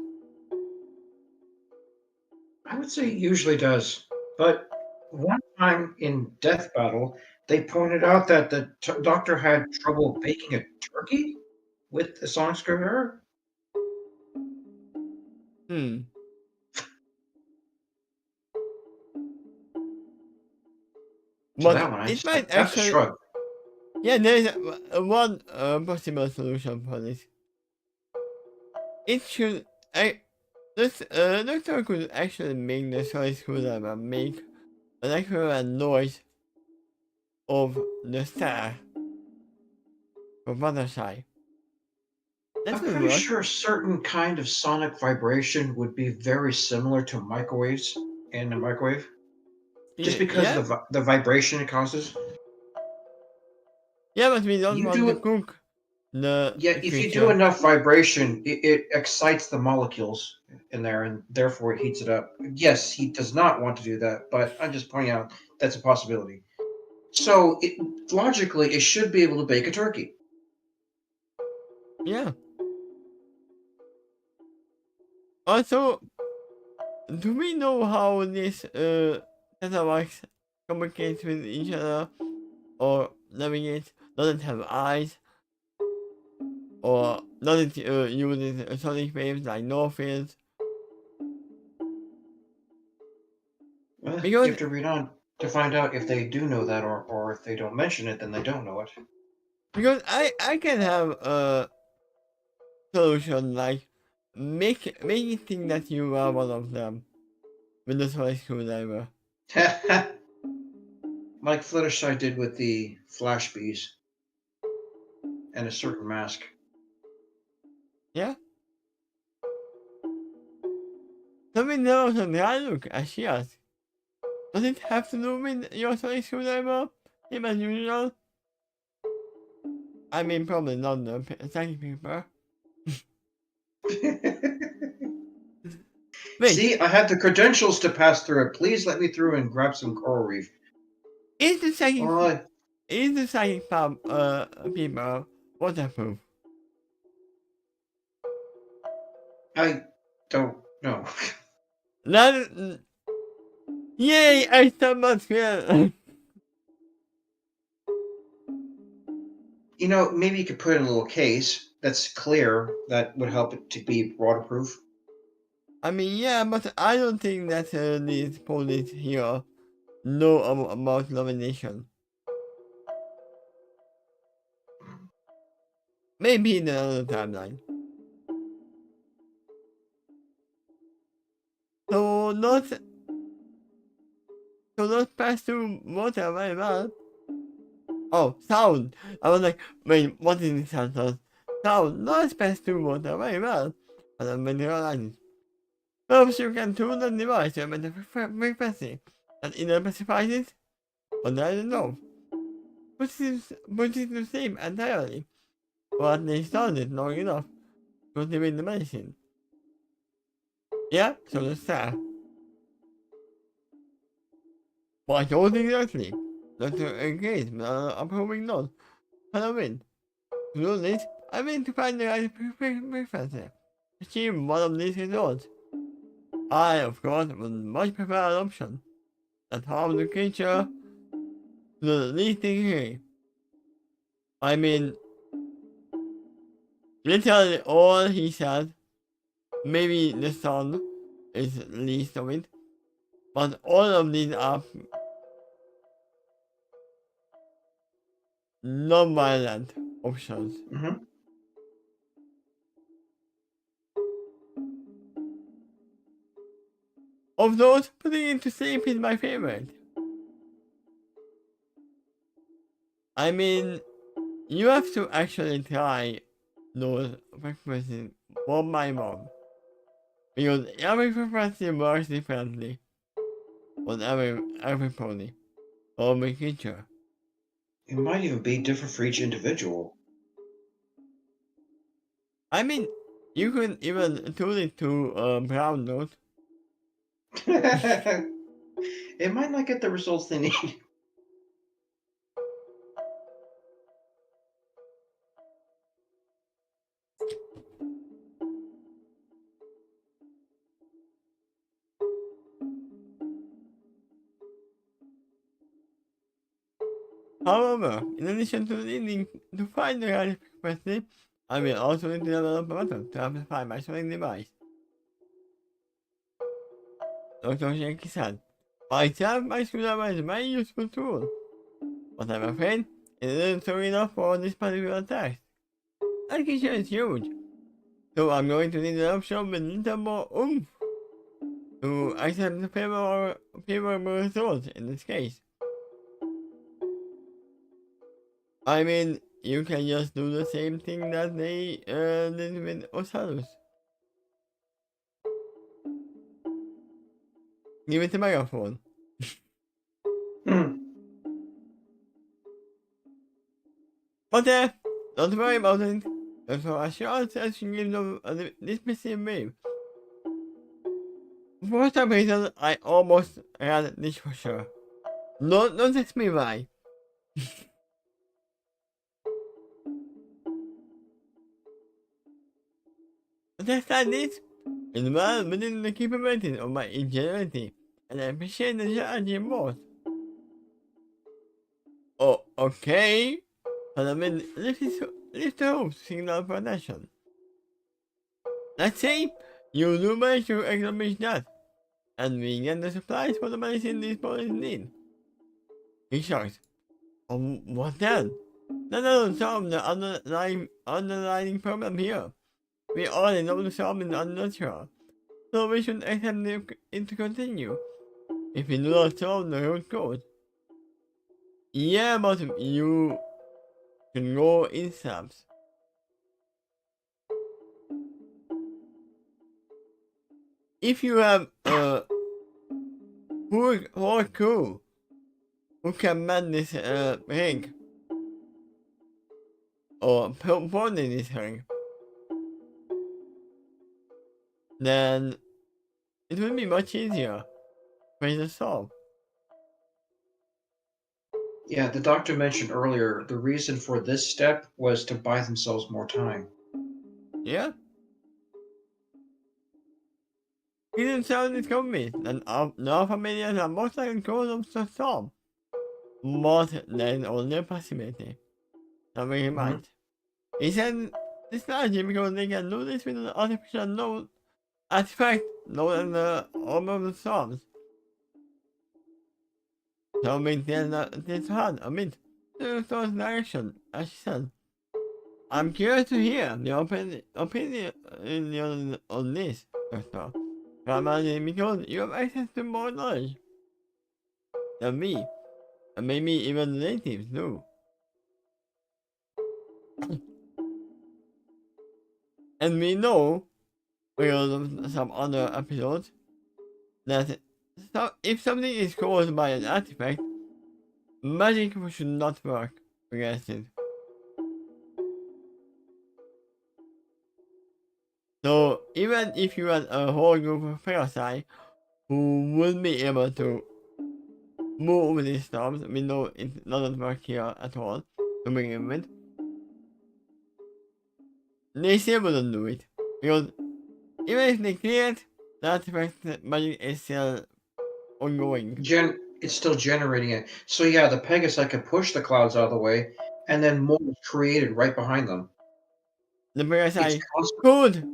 I would say it usually does. But one time in Death Battle, they pointed out that the doctor had trouble baking a turkey with the sonic screwdriver. Hmm. To But that one, I it just might have to actually. shrug. Yeah, there is one possible solution for this. It should. This doctor could actually make the sonic screwdriver make an equivalent noise of the star from Buttershy. That I'm would pretty work. sure a certain kind of sonic vibration would be very similar to microwaves in a microwave, just because Yeah? of the vibration it causes. Yeah, but we don't You want do to it, cook the yeah. If you do creature. enough vibration, it excites the molecules in there, and therefore it heats it up. Yes, he does not want to do that, but I'm just pointing out that's a possibility. So logically, it should be able to bake a turkey. Yeah. Also, do we know how this Tetherworks communicates with each other or navigate? Does it have eyes? Or does it use sonic waves like no fields? You have Because to read on to find out if they do know that, or if they don't mention it, then they don't know it. I can have a solution like make it think that you are one of them with the sonic screwdriver. Like Fluttershy did with the flash bees and a certain mask. Yeah? Something else on the look as she asks. Does it have to do with your sonic screwdriver? Same as usual? I mean, probably not the psychic paper. Wait, See, I had the credentials to pass through it. Please let me through and grab some coral reef. is the psychic Uh, paper waterproof? I don't know. That, yay! I stumbled Quill. You know, maybe you could put it in a little case that's clear. That would help it to be waterproof. I mean, yeah, but I don't think that these police here know about nomination. Maybe in another timeline. So those pass through water very well. Oh, sound. I was like, wait, what is this sound? Sound not pass through water very well. And then when you're realizing, perhaps you can tune the device to emit a frequency that either specifies it or doesn't know. Which is the same entirely. Or at least does it long enough to activate the medicine. Yeah, so the star. But I told exactly. Dr. Engage, approving note. Halloween. To do this, I mean to find the right preference. Achieve one of these results. I, of course, would much prefer an option that harms the creature to the least degree. I mean, literally all he said, maybe the sun is least of it, but all of these are non-violent options. Mm-hmm. Of those, putting it to sleep is my favorite. I mean, you have to actually try those frequencies one by one. Because every frequency works differently on every pony or every creature. It might even be different for each individual. I mean, you could even tune it to a brown note. It might not get the results they need. However, in addition to needing to find the right frequency, I will also need to develop a method to amplify my sonic device. Dr. Shanky said, myself, my screwdriver is a very useful tool, but I'm afraid it isn't strong enough for this particular task. That creature is huge, so I'm going to need an option with a little more oomph to accept the favorable results in this case. I mean, you can just do the same thing that they did with Osalus. Give it the megaphone. Hmm. But don't worry about it. So as short as you give them this missing wave. For some reason, I almost had this for sure. Don't ask me why. Just like this, is well within the capabilities of my ingenuity, and I appreciate the challenge both. Oh, okay. And I mean, lift the hoops signal for attention. Let's say you do manage to accomplish that, and we get the supplies for the medicine these boys need. He shrugs. What then? That doesn't solve the underlying problem here. We already know the solving is unnatural, so we should accept it to continue. If we do not solve the root cause. Yeah, but you can go in steps. If you have whole crew who can man this ring or put in this ring, then it will be much easier for you to solve. Yeah, the doctor mentioned earlier the reason for this step was to buy themselves more time. Yeah? He didn't sound this company, and no familiars are most likely cause of the storm. More than only possibility. not really mind. He said this strategy because they can do this with an artificial node artifact known as the Orb of the Storms. So make this hard a bit to those direction, as she said. I'm curious to hear the opinion on this, Doctor. Primarily because you have access to more knowledge than me, and maybe even the natives do. And we know, because of some other episodes, that if something is caused by an artifact, magic should not work against it. So even if you had a whole group of parasites who would be able to move these storms, we know it doesn't work here at all to begin with. They still wouldn't do it. Because even if they clear it, the artifact magic is still ongoing. It's still generating it. So yeah, the Pegasi could push the clouds out of the way, and then more is created right behind them. The parasite could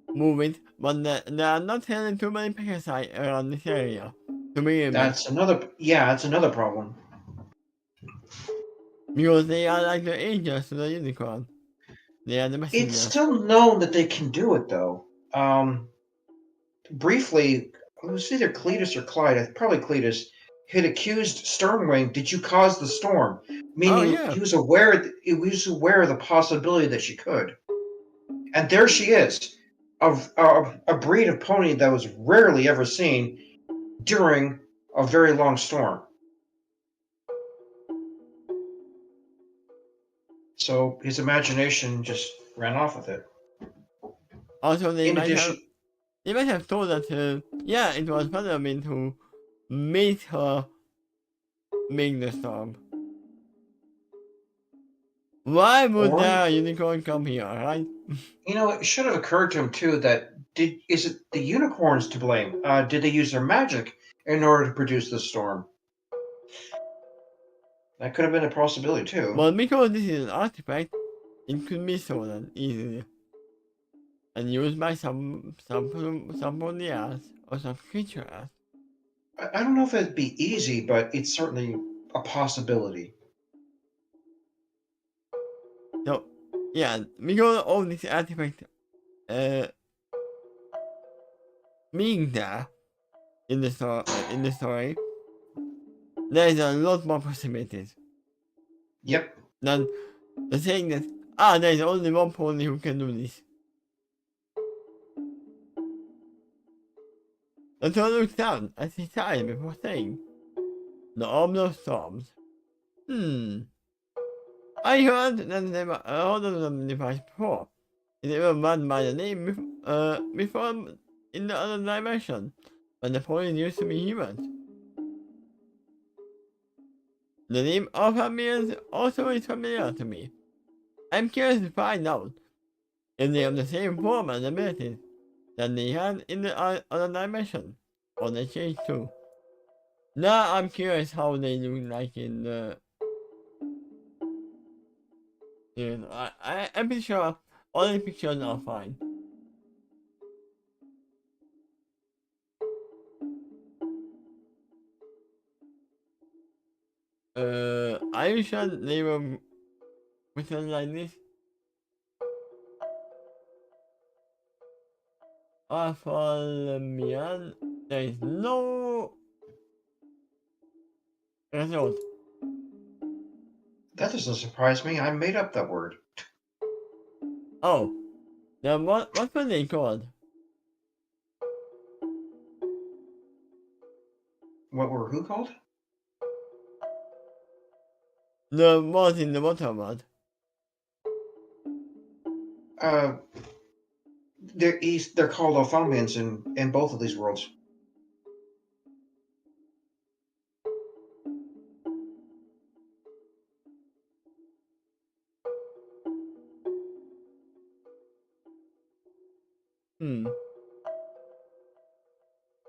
move it, but there are not really too many parasites around this area to begin with. That's another problem. Because they are like the angels to the unicorn. They are the messengers. It's still known that they can do it, though. Briefly, it was either Cletus or Clyde, probably Cletus, had accused Stormwing, "Did you cause the storm?" Meaning he was aware of the possibility that she could. And there she is, a breed of pony that was rarely ever seen during a very long storm. So his imagination just ran off with it. Also, they might have told that, yeah, it was Padawan who made her make the storm. Why would the unicorn come here, right? It should have occurred to him too that is it the unicorns to blame? Did they use their magic in order to produce the storm? That could have been a possibility too. Well, because this is an artifact, it could be stolen easily and used by somebody else or some creature else. I don't know if it'd be easy, but it's certainly a possibility. So, yeah, because of this artifact being there in the story, there is a lot more possibilities. Yep. Than the saying that there is only one pony who can do this. The Thor looks down at his side before saying, "The Orb of Storms. I heard that they were heard of them device before. They were run by the name before in the other dimension, when the ponies used to be humans. The name of familiars also is familiar to me. I'm curious to find out if they have the same form and abilities that they had in the other dimension, or they changed too. Now I'm curious how they look like in the... I'm pretty sure all the pictures are fine. Are you sure they were written like this? Alpha there is no result. That doesn't surprise me. I made up that word. Oh, then what were they called? What were who called? The mods in the water mod. They're called Ophonians in both of these worlds.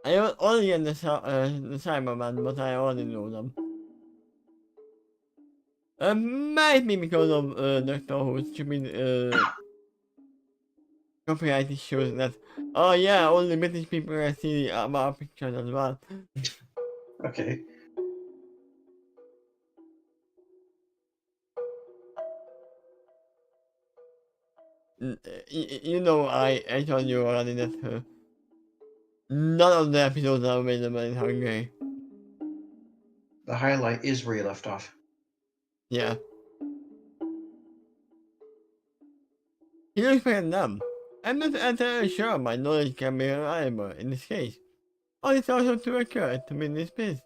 I only get the Cyberman, but I already know them. Might be because of Doctor Who's stupid copyright issues that, oh yeah, only British people can see our pictures as well. Okay. You know, I told you already that none of the episodes are available in Hungary. The highlight is where you left off. Yeah. He looks like a numb. I'm not entirely sure my knowledge can be reliable in this case. Or it's also too accurate to be dismissed.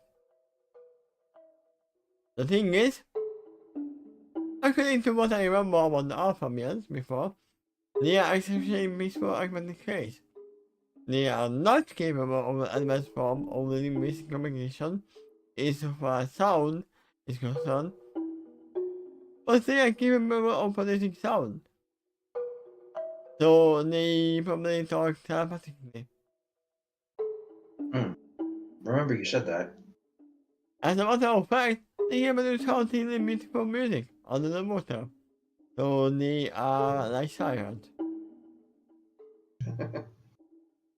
The thing is, according to what I remember about the Alpha males before, they are exceptionally peaceful aquatic race. They are not capable of an advanced form of linguistic communication insofar as sound is concerned, but they are capable of producing sound. So they probably talk telepathically. Remember you said that. As a matter of fact, they can produce hauntingly beautiful music under the water. So they are like sirens.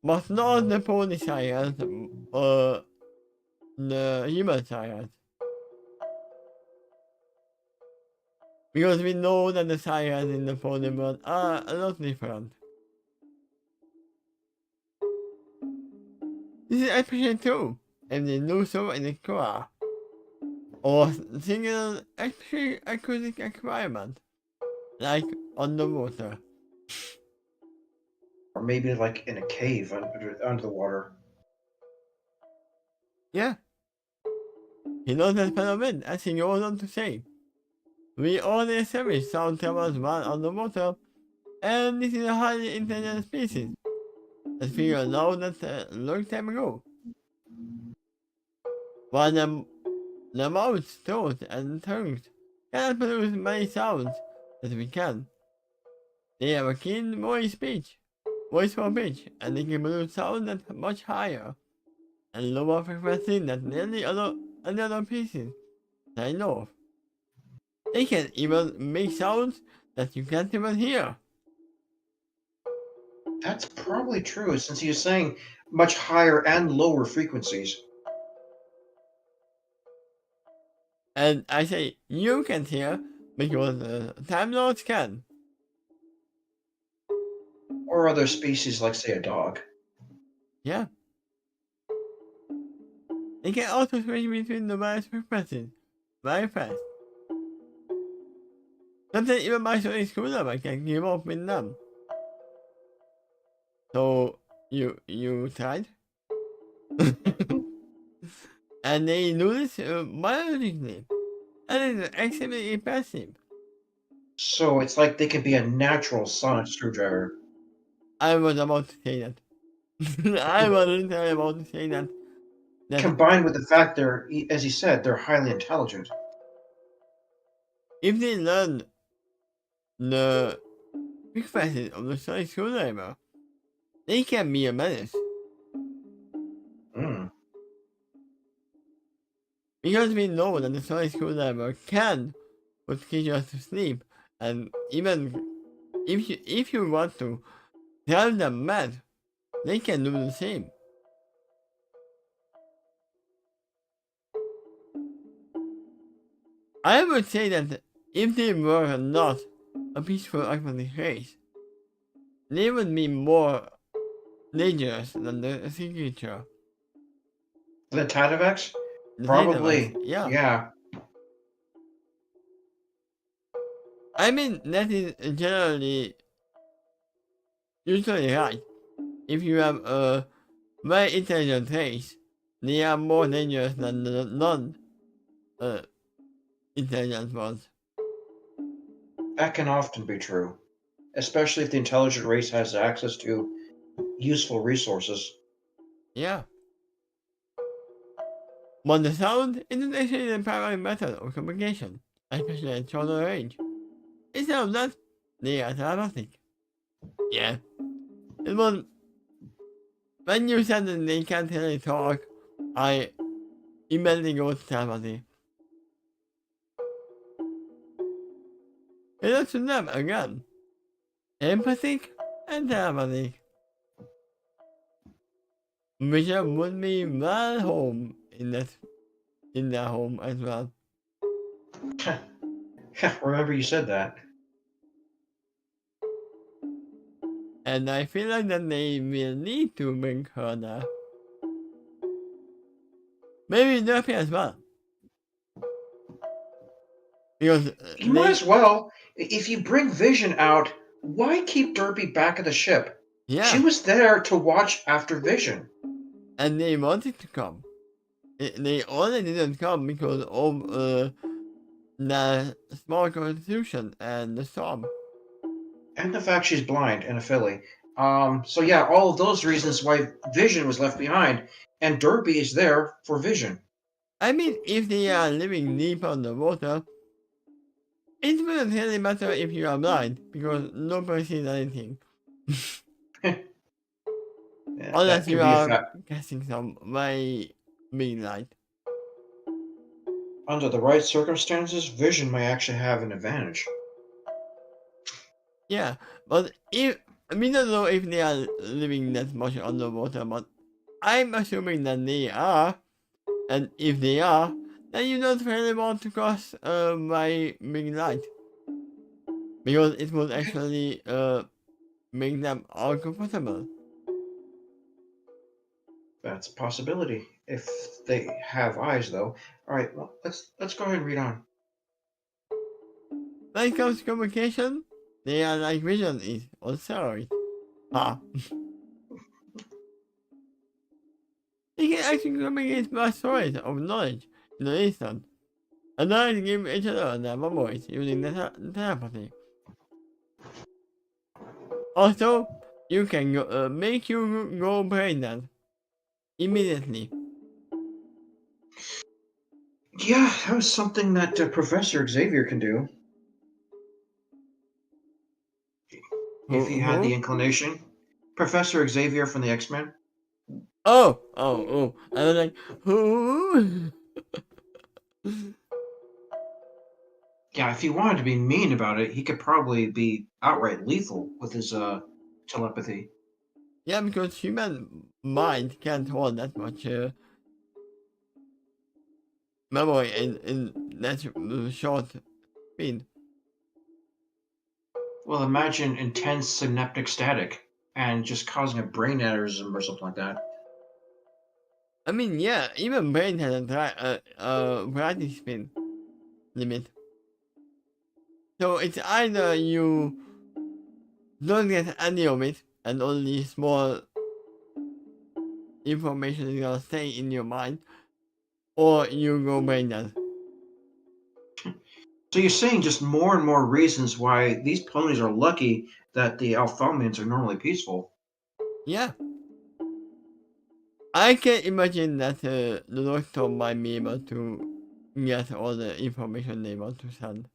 But not the pony sirens, the human sirens. Because we know that the sirens in the pony world are a lot different. This is episode 2, and they do so in a car. Or single acoustic environment, like underwater. Or maybe like in a cave under the water. Yeah. He knows that phenomenon as he goes on to say. We already established sound travels while underwater, and this is a highly intelligent species that figured out that a long time ago. While the mouths, throat, and tongues cannot produce many sounds that we can. They have a keen voice for pitch, and they can produce sounds that are much higher and lower frequency than nearly any other species that I know of. They can even make sounds that you can't even hear. That's probably true, since he was saying much higher and lower frequencies. And I say you can't hear because Time Lords can. Or other species, like, say, a dog. Yeah. They can also switch between the various frequencies very fast. Sometimes even my Sony screwdriver can keep up with them. So you tried? And they do this biologically. And it's extremely impressive. So it's like they could be a natural sonic screwdriver. I was about to say that. I was literally about to say that. Combined with the fact they're, as he said, they're highly intelligent. If they learn the frequencies of the Sonic screwdriver, they can be a menace. Mm. Because we know that the Sonic screwdriver can put creatures to sleep, and even if you want to drive them mad, they can do the same. I would say that if they were not a peaceful aquatic race, they would be more dangerous than the sea creature. The Tadavax? The Probably. Tadavax, yeah. Yeah. I mean, that is generally usually right. If you have a very intelligent race, they are more dangerous than the non-intelligent ones. That can often be true. Especially if the intelligent race has access to useful resources. Yeah. But the sound isn't actually the primary method of communication, especially at shorter range. Instead of that, they are telepathic. Yeah. It was when you said that they can't really talk, I immediately go to telepathy. He looks to them again. Empathy and empathy. Vision would be well home in that home as well. Remember you said that. And I feel like that they will need to bring her there. Maybe Duffy as well. Because You might as well. If you bring Vision out, why keep Derby back at the ship? She yeah, was there to watch after Vision. and they wanted to come. They only didn't come because of the small constitution and the storm. And the fact she's blind and a filly. So yeah, all of those reasons why Vision was left behind, and Derby is there for Vision. I mean, if they are living deep underwater, it wouldn't really matter if you are blind because nobody sees anything. Yeah, Unless that you could be a are fact. casting some very big light. Under the right circumstances, Vision may actually have an advantage. Yeah, but if we don't know if they are living that much underwater, but I'm assuming that they are, and if they are, then you don't really want to cross my big light because it would actually make them uncomfortable. That's a possibility if they have eyes, though. All right, well, let's go ahead and read on. When it comes to communication, they are like vision is on steroids. Ha! They can actually communicate by stories of knowledge in an instant, and then give each other their memories using the telepathy. Also, you can make you go brain dead immediately. Yeah, that was something that Professor Xavier can do if he had the Who? inclination. Professor Xavier from the X-Men. Oh! I was like, who? Yeah, if he wanted to be mean about it, he could probably be outright lethal with his telepathy. Yeah, because human mind can't hold that much memory in that short speed. Well, imagine intense synaptic static and just causing a brain aneurysm or something like that. I mean, yeah, even brain has a variety speed limit. So it's either you don't get any of it and only small information is gonna stay in your mind, or you go brain dead. So you're saying just more and more reasons why these ponies are lucky that the Althamians are normally peaceful. Yeah. I can imagine that the doctor might be able to get all the information they want to send.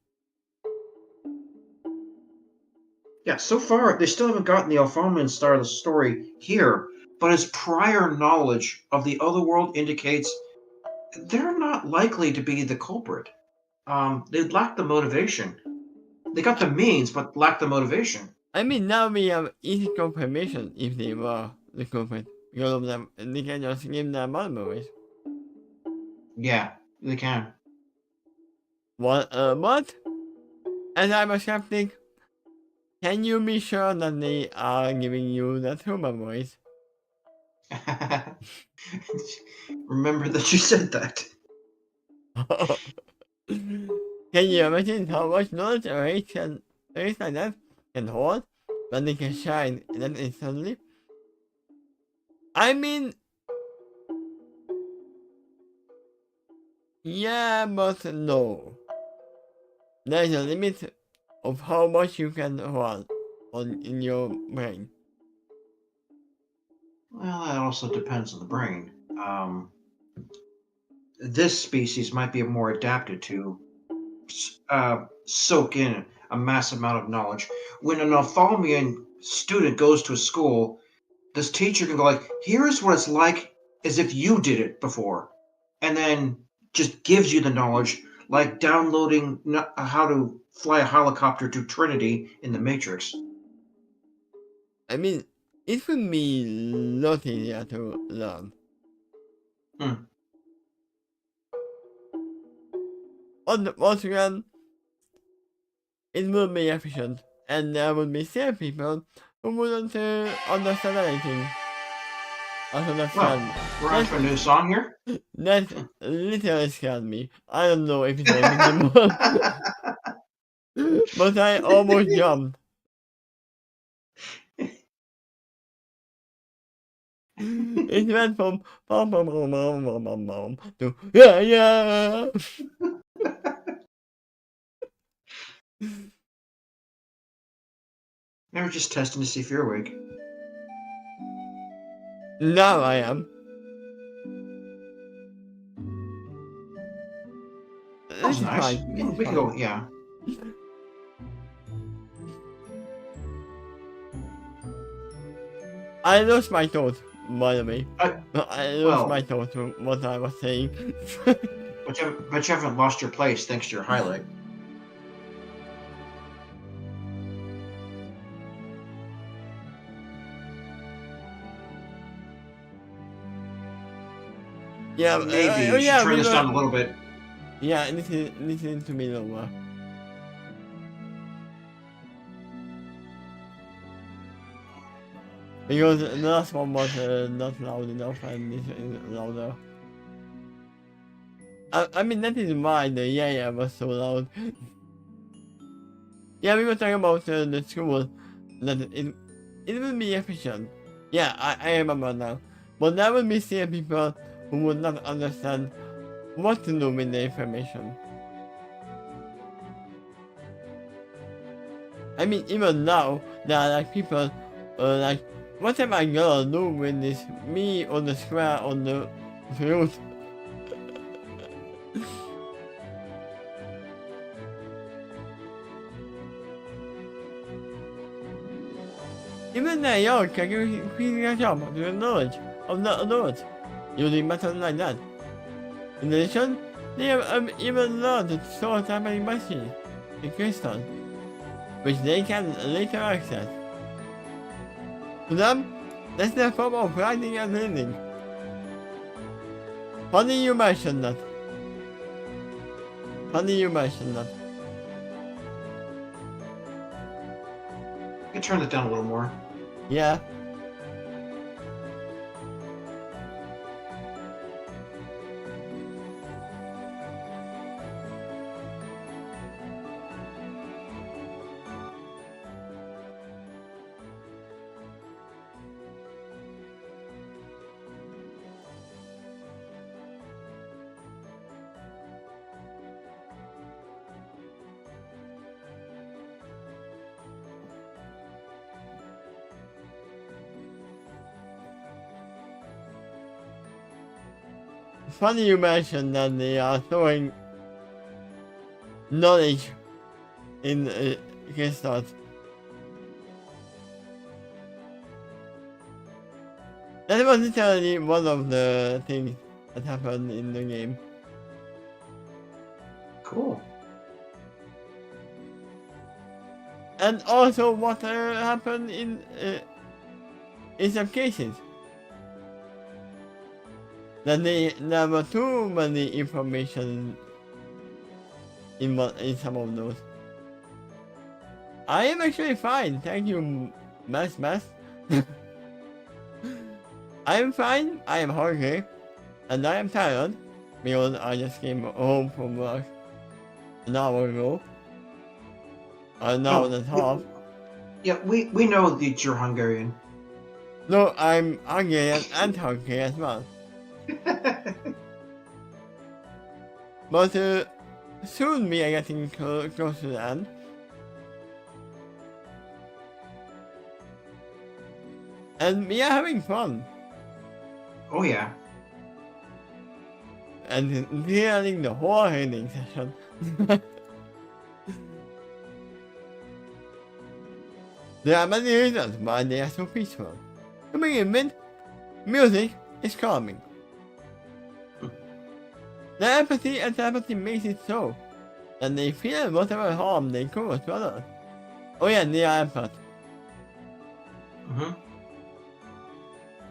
Yeah, so far they still haven't gotten the Althamian star of the story here, but his prior knowledge of the other world indicates they're not likely to be the culprit. They lack the motivation. They got the means, but lack the motivation. I mean, now we have easy confirmation if they were the culprit. Because of them, they can just give them memories. Yeah, they can. What? As I'm a skeptic, can you be sure that they are giving you the true memories? Remember that you said that. Can you imagine how much knowledge a race like that can hold when they can shine that instantly? I mean, yeah, but no. There's a limit of how much you can hold in your brain. Well, that also depends on the brain. This species might be more adapted to soak in a massive amount of knowledge. When an Ophthalmian student goes to a school, this teacher can go like, "Here's what it's like as if you did it before," and then just gives you the knowledge like downloading how to fly a helicopter to Trinity in the Matrix. I mean, it would be lot easier to learn. Hmm. Once again, it would be efficient, and there would be still people who wouldn't understand anything. Also, that Well, scared me. we're on to a new song here. That literally scared me. I don't know if it's anymore, but I almost jumped. It went from bum bum bum bum bum bum bum to yeah yeah. They were just testing to see if you're awake. Now I am. That was This is nice. fine. We This can, is we can go, fine. yeah. I lost my thoughts, by the way. I, I lost my well, thoughts from what I was saying. but you haven't lost your place thanks to your highlight. Yeah, Maybe you should yeah, turn we this down were. a little bit. Yeah, listen to me lower. Because the last one was not loud enough, and this is louder. I mean, that is why the yeah was so loud. Yeah, we were talking about the school, that it will be efficient. Yeah, I remember now. But there will be still people who would not understand what to do with the information. I mean, even now, there are like people, like, what am I gonna do with this me on the square on the field? Even they are keeping a job to the knowledge of the adults using methods like that. In addition, they have even learned to store tapping machines in crystals, which they can later access. To them, that's their form of writing and reading. Funny you mentioned that. Funny you mentioned that. You can turn it down a little more. Yeah. Funny you mentioned that they are throwing knowledge in crystals. That was literally one of the things that happened in the game. Cool. And also what happened in some cases. That there were too many information in some of those. I am actually fine, thank you, Mass. I am fine, I am hungry, and I am tired, because I just came home from work an hour ago. An hour and a half. Yeah, we know that you're Hungarian. No, I'm hungry and hungry as well. But soon we are getting close to the end. And we are having fun. Oh yeah. And clearing the whole reading session. There are many reasons why they are so peaceful. To begin with, music is calming. The empathy and sympathy makes it so, and they feel whatever harm they cause to others. Oh yeah, they are empath. Mm-hmm.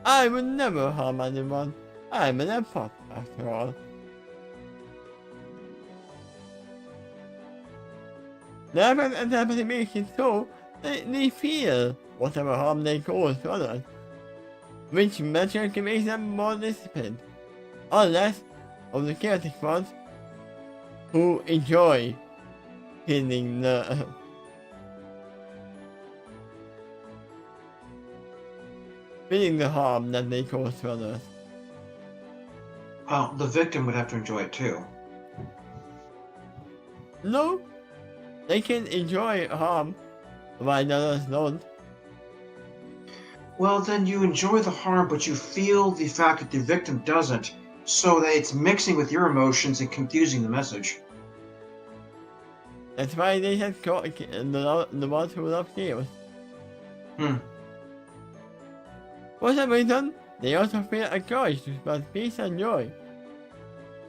I would never harm anyone. I'm an empath, after all. The empathy and sympathy makes it so they feel whatever harm they cause to others, which measure can make them more disciplined, or less of the chaotic ones who enjoy feeling the harm that they cause to others. Well, the victim would have to enjoy it too. No, they can enjoy harm while others don't. Well, then you enjoy the harm, but you feel the fact that the victim doesn't, so that it's mixing with your emotions and confusing the message. That's why they said the ones who love chaos. For some reason, they also feel encouraged to spread peace and joy.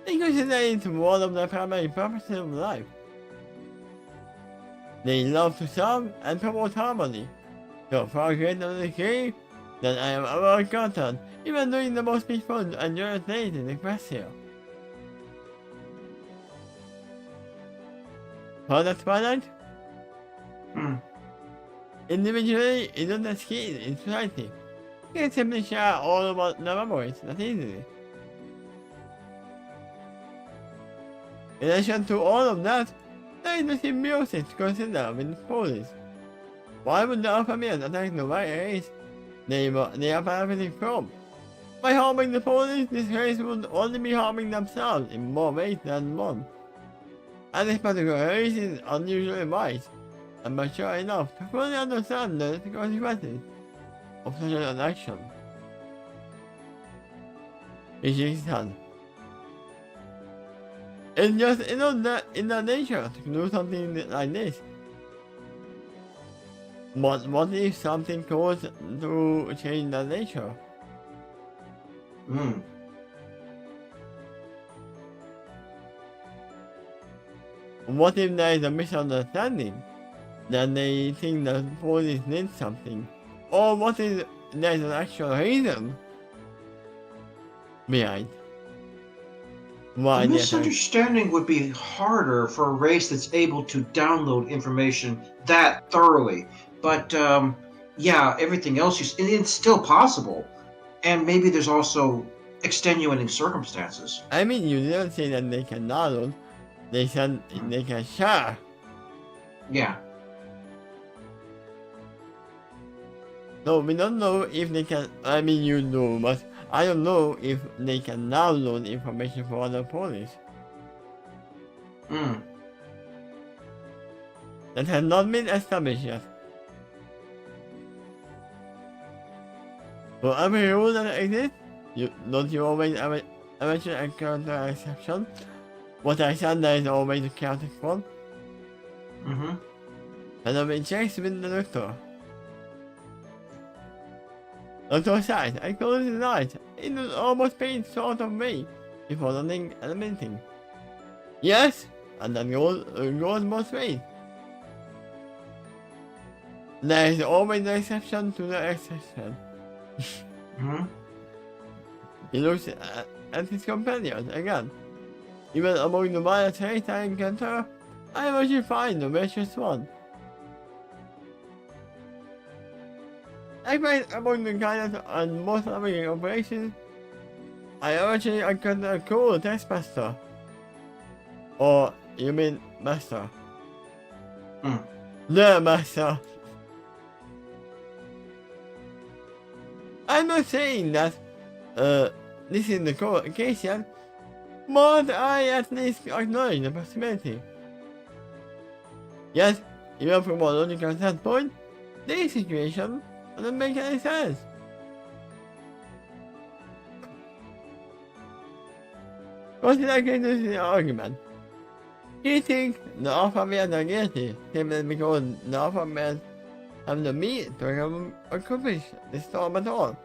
They consider it one of their primary purposes of life. They love to serve and promote harmony, so far greater degree than I have ever encountered, even during the most peaceful and joyous days in the quest here. For the Twilight, individually it doesn't scale in society. You can simply share all about the memories that easily. In addition to all of that, there is the symbiosis to consider with the police. Why would the alpha males attack the white race they are benefiting from? By harming the police, this race would only be harming themselves in more ways than one. And this particular race is unusually wise and mature enough to fully understand the consequences of such an action. It's done. It's just in their nature to do something like this. But what if something caused to change their nature? What if there is a misunderstanding? That they think the police need something? Or what if there is an actual reason behind why A they misunderstanding would be harder for a race that's able to download information that thoroughly. But yeah, everything else it's still possible, and maybe there's also extenuating circumstances. I mean, you didn't say that they can download. They said they can share. Yeah. No, we don't know if they can. I mean, you know, but I don't know if they can download information for other police. That has not been established yet. For every rule that exists, don't you always eventually encounter an exception? What I said, there is always a chaotic one. And I've been checked with the doctor. Doctor said I closed his eyes. It was almost pain sort of way before nothing admitting. Yes, and that goes both ways. There is always an exception to the exception. He looks at his companions again. Even among the wild traits I encounter, I usually find the richest one. Likewise, among the kindest and most loving operations, I eventually encounter a cool test master. Or, you mean master? The master. I'm not saying that this is the case yet, but I at least acknowledge the possibility. Yes, even from a logical standpoint, this situation doesn't make any sense. Consider Gator's argument. He thinks the alpha males are guilty simply because the alpha males have the means to accomplish the storm at all.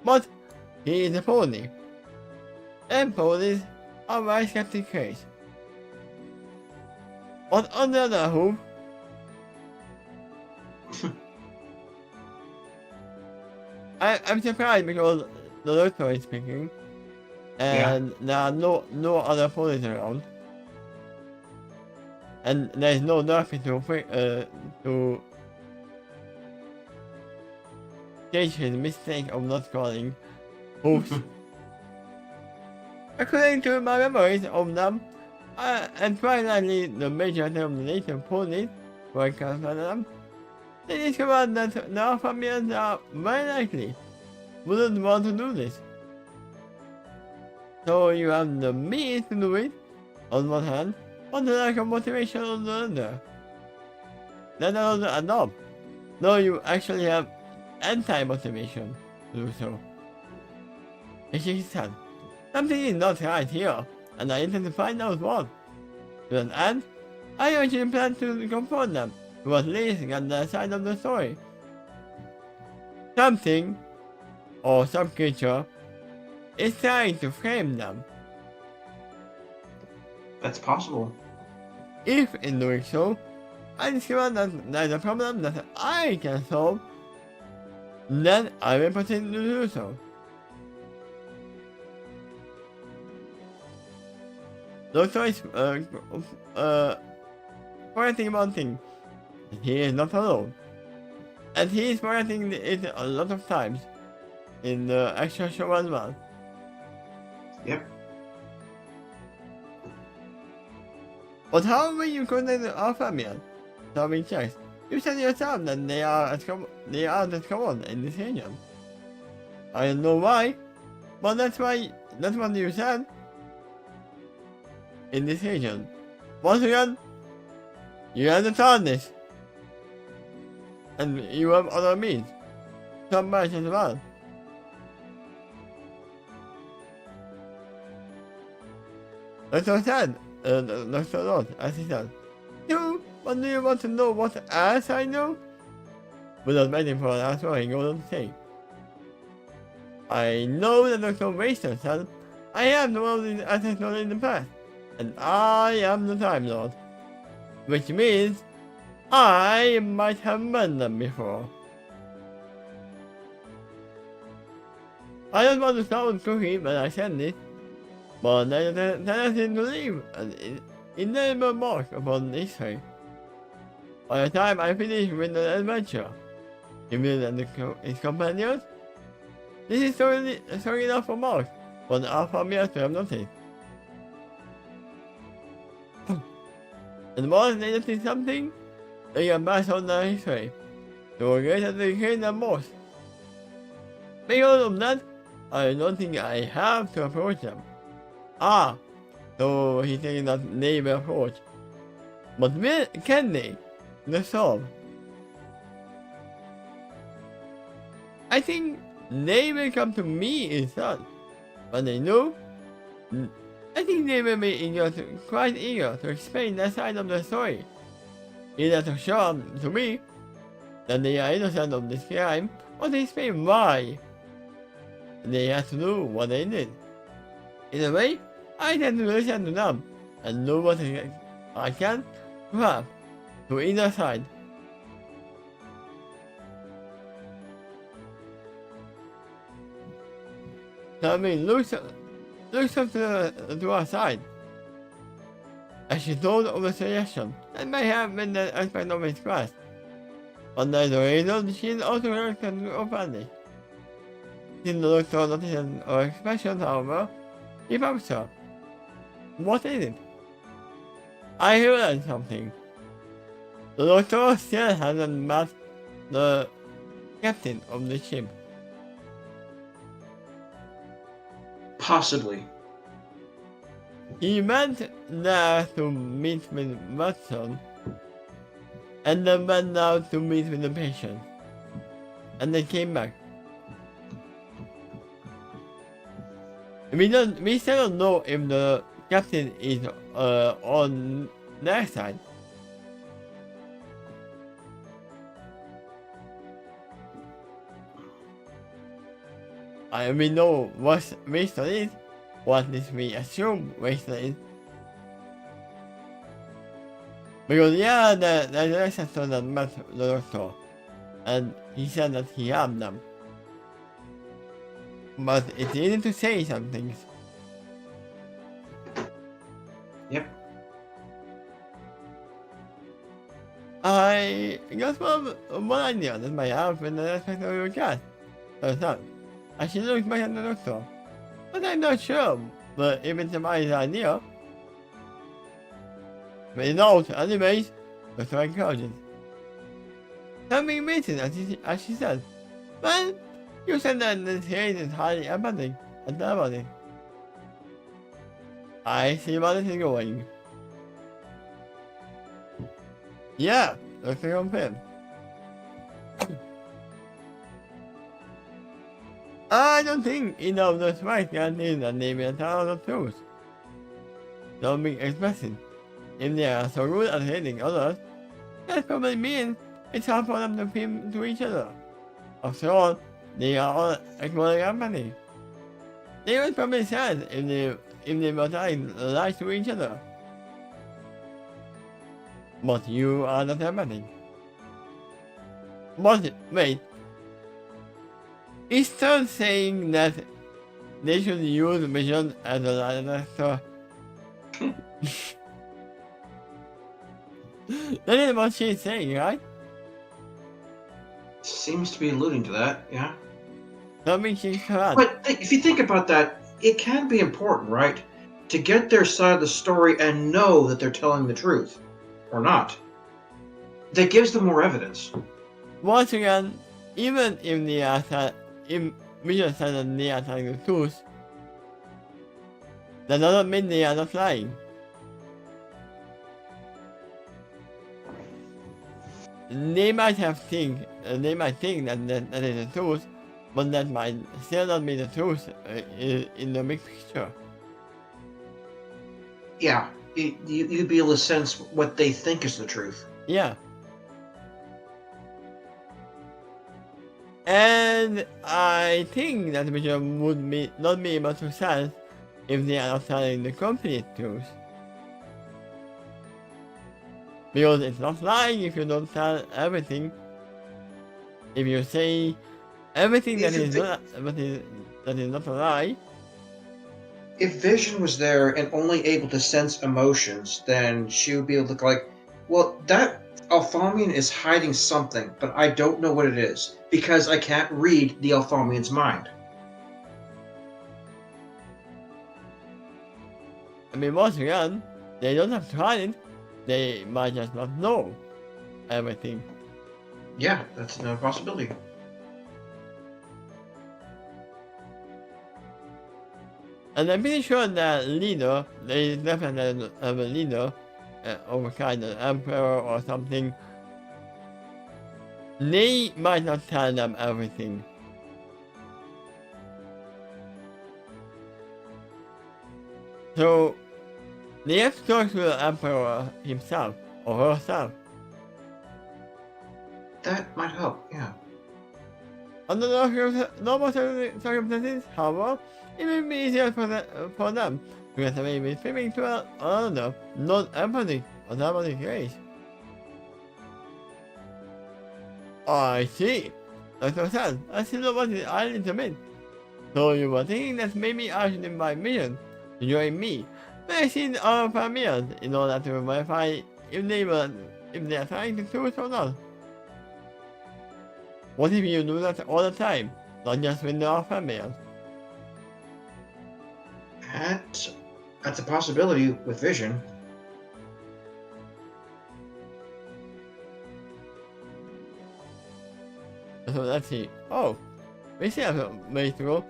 But he is a pony. And ponies Alright, Captain Case. But on the other hand, I'm surprised because the doctor is speaking, and there are no other police around, and there's no nothing to gauge his mistake of not calling hoops. According to my memories of them, and finally the major termination police were counted them, they discovered that the alpha males are very likely wouldn't want to do this. So you have the means to do it on one hand, but the lack of motivation on the other. That doesn't add up. No, you actually have anti-motivation to do so. She said, something is not right here, and I intend to find out what. To that end, I actually plan to confront them, who at least get their side of the story. Something, or some creature, is trying to frame them. That's possible. If in doing so, I discover that there is a problem that I can solve, then I will proceed to do so. Doctor is forgetting one thing. He is not alone. And he is forgetting it a lot of times in the actual show as well. Yep. But how will you contact the alpha male? Solving checks. You said yourself that they are the common in this region. I don't know why, but that's what you said. In this region. Once again, you have the TARDIS. And you have other means. Some match as well. Dr. said, Dr. Lord, as he said, but do you want to know what else I know? Without waiting for an answer, he goes on to say, I know that Dr. Waster said, I have known all these answers in the past, and I am the Time Lord. Which means, I might have met them before. I don't want to sound cocky when I said this, but there is tendency to leave an indelible mark upon history. By the time I finish with the adventure, Emil and his companions, this is sorry enough for Mark, but the alpha males to have noticed. And once they notice something, they can pass on their history, to a greater degree than most. Because of that, I don't think I have to approach them. So he's taking that neighbor approach. But can they? The solve. I think they will come to me instead. When they know, I think they will be quite eager to explain their side of the story. Either to show to me that they are innocent of this crime, or to explain why they had to do what they did. In a way, I tend to listen to them and do what I can to help to either side. Tommy looks up to our side as she thought of a suggestion that may have been the aspect of his quest. But there's a reason she is also reluctant to open it. Since the doctor notices her expression, however, he prompts her. What is it? I realized something. The doctor still hasn't met the captain of the ship. Possibly. He went there to meet with Watson, and then went out to meet with the patient, and then came back. We still don't know if the captain is on their side. We know what Winston is, what did we assume recently? Because yeah, the director saw that met the doctor, and he said that he had them. But it's easy to say some things. Yep. I got one idea that might help in the respect of your cat. Herself. I should look back at the doctor. But I'm not sure. But if it's a nice idea. But it's not, anyways. Doctor encourages. Something missing, as she said. Well, you said that this case is highly empathic and empathic. I see where this is going. Yeah, Doctor confirmed. I don't think either of those rights guarantees that they will tell the truth. Don't be explicit. If they are so good at hating others, that probably means it's hard for them to feel to each other. After all, they are all equally empathy. They would probably sad if they were telling lies to each other. But you are not empathic. But wait. Is Stone saying that they should use vision as a lie detector? That is what she's saying, right? Seems to be alluding to that, yeah. Something she's correct. But if you think about that, it can be important, right? To get their side of the story and know that they're telling the truth. Or not. That gives them more evidence. Once again, even if they are if Vision said that they are telling the truth, that doesn't mean they are not lying. They might think that that is the truth, but that might still not be the truth in the big picture. Yeah, you'd be able to sense what they think is the truth. Yeah. And I think that Vision would not be able to sense if they are not telling the complete truth. Because it's not lying if you don't tell everything. If you say everything that is not a lie. If Vision was there and only able to sense emotions, then she would be able to look like, well, that Althamian is hiding something, but I don't know what it is, because I can't read the Althamian's mind. I mean, once again, they don't have to hide it. They might just not know everything. Yeah, that's another possibility. And I'm pretty sure that leader, there is definitely a leader of a kind of emperor or something. They might not tell them everything. So, they have to talk to the emperor himself or herself. That might help, yeah. Under normal circumstances, however, it may be easier for them because they may be swimming to another non-empathic or empathic race. I see. Dr. San, I still know what I need to admit. So you were thinking that maybe I should invite Mission to join me, but I see our familiars in order to verify if they are trying the truth or not. What if you do that all the time, not just with our familiars? That's a possibility with Vision. So let's see. Oh, we still have a way to go.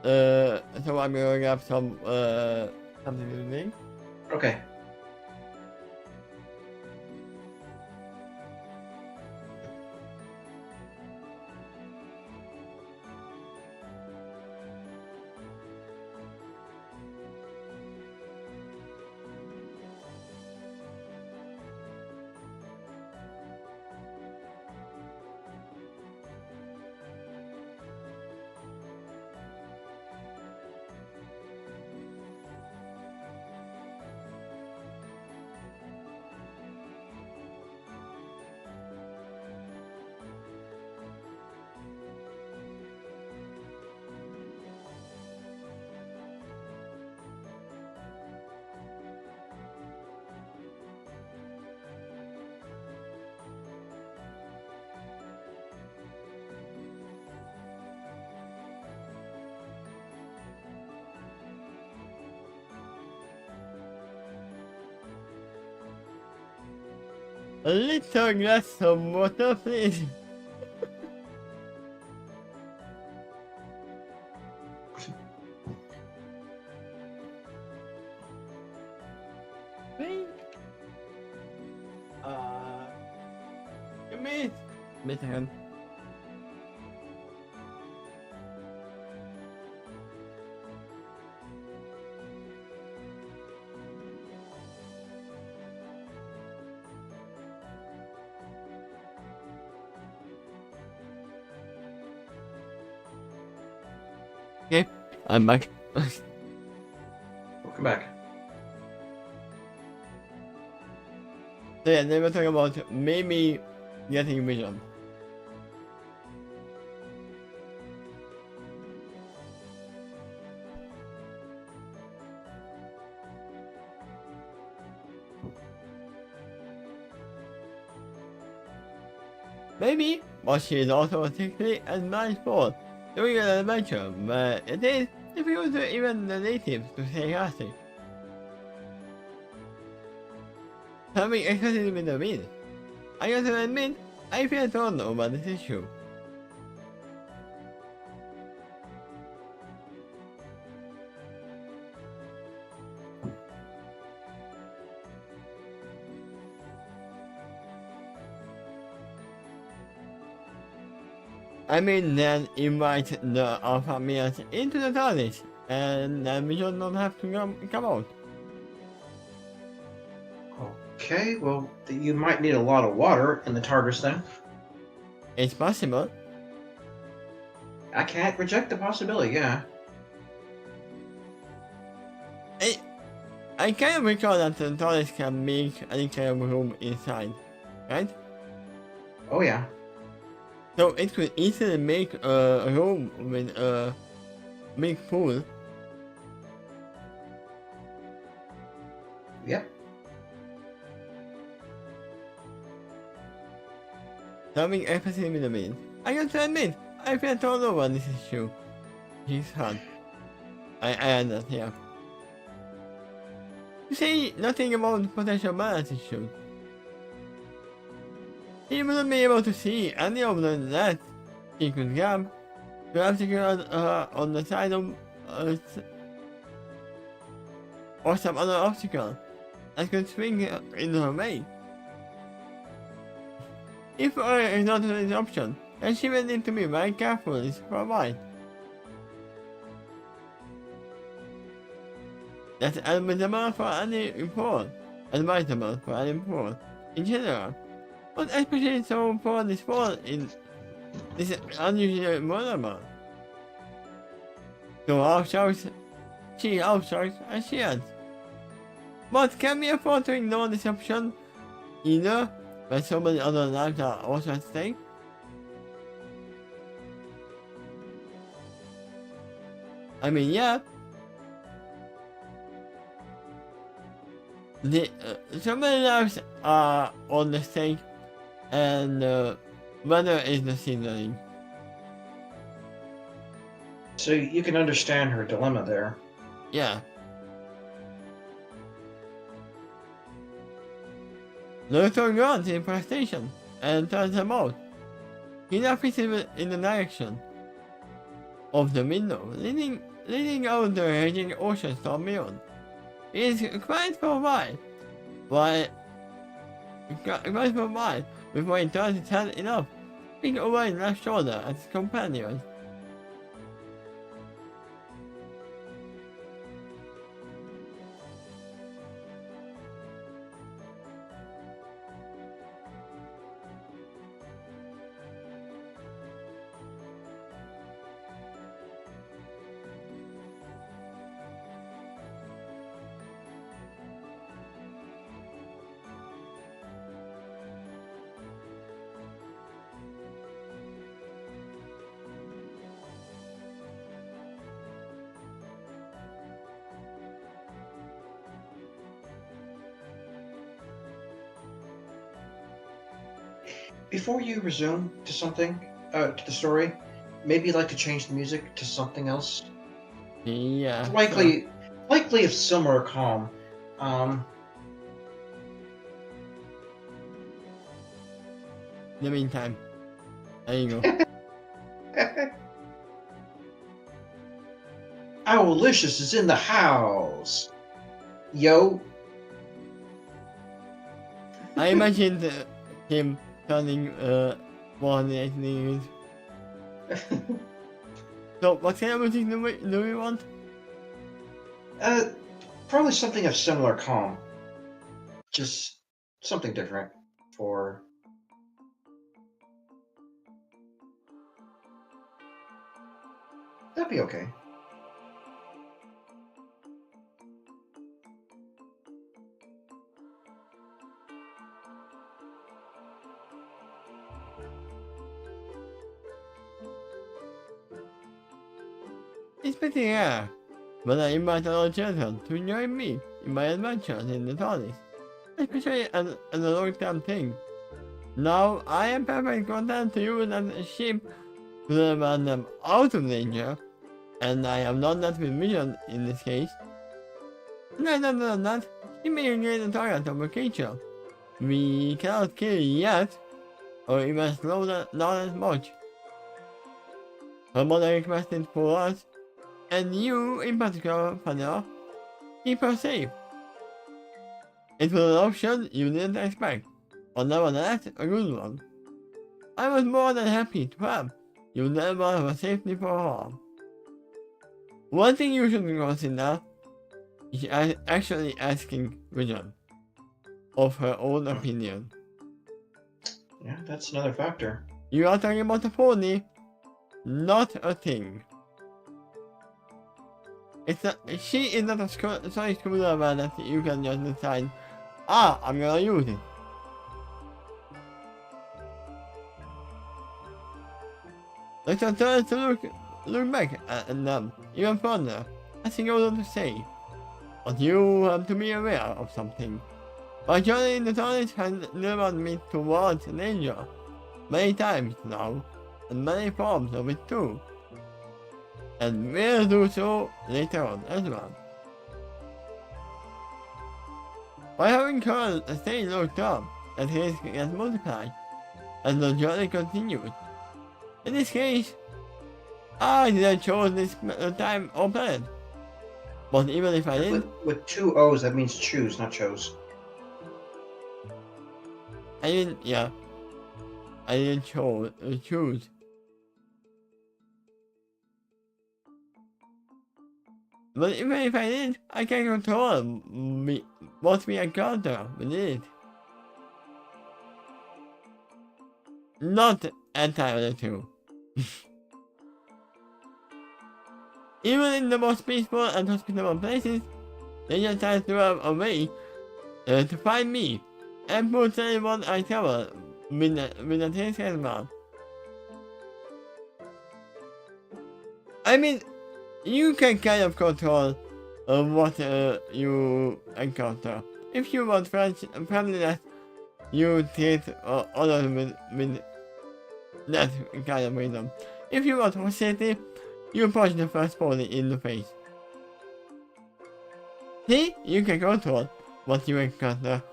So I'm going to grab some something to drink. Okay. A little glass of water, please. Please. Give me. Give me a second. Okay, I'm back. Welcome back. So yeah, they were talking about maybe getting vision. Maybe, but she is also technically a nice sport during an adventure, but it is difficult to even the natives to stay healthy. Having excessive with the wind. I have to admit, I feel torn over this issue. I mean, then invite the alpha males into the TARDIS, and then we should not have to come out. Okay, well, you might need a lot of water in the TARDIS then. It's possible. I can't reject the possibility, yeah. I kind of recall that the TARDIS can make any kind of room inside, right? Oh, yeah. So it could easily make a room with a big pool. Yep. Having empathy with the main. I have to admit, I feel torn over this issue. He's hard. I understand, yeah. You say nothing about potential balance issues. He wouldn't be able to see any of the nets he could grab. Perhaps he could on the side of or some other obstacle that could swing in her way. If is not an option, then she will need to be very careful for a while. That's advisable for any report. Advisable for any report in general. But especially so for this fall in this unusually vulnerable. So outsource, she outsourced and she has. But can we afford to ignore this option either when so many other lives are also at stake? I mean, yeah. So many lives are on the stake, and weather is the signaling. So you can understand her dilemma there. Yeah. Luther runs in the station and turns them out. He now fits in the direction of the window, leading out the raging ocean storm beyond. He is quiet for a while, before he turns his head enough, looking over his left shoulder at his companions. Before you resume to something, to the story, maybe you'd like to change the music to something else. Yeah. Likely of similar calm. in the meantime. There you go. Owlicious is in the house. Yo. I imagined him turning 180 degrees. So, what kind of music do we want? Probably something of similar calm. Just something different for... That'd be okay. It's pretty rare, but I invite all children to join me in my adventures in the TARDIS, especially as a long-term thing. Now, I am perfectly content to use that ship to deliver them out of danger, and I have done that with Vision in this case. Rather than that, he may gain the target of a creature. We cannot kill it yet, or even slow down as much. Her mother requested for us, and you in particular, Father, keep her safe. It was an option you didn't expect, but nevertheless a good one. I was more than happy to have you deliver her safely for her. One thing you should consider is actually asking Vision of her own opinion. Yeah, that's another factor. You are talking about a pony, not a thing. She is not a solid screwdriver that you can just decide, I'm gonna use it. Let us turn to look back at them even further, as he goes on to say. But you have to be aware of something. My journey in the TARDIS has delivered me towards danger many times now, and many forms of it too. And will do so later on as well. By having Quill stay locked up, that risk gets multiplied as the journey continues. In this case, I didn't choose this time or planet. But even if I did, With two O's, that means choose, not chose. I didn't choose. But even if I did, I can control what we encounter with it. Not entirely true. Even in the most peaceful and hospitable places, they just try to have a way to find me and put anyone I cover with a taste as well. I mean, you can kind of control what you encounter. If you want friendliness, you treat others with that kind of freedom. If you want hostility, you punch the first pony in the face. See, you can control what you encounter.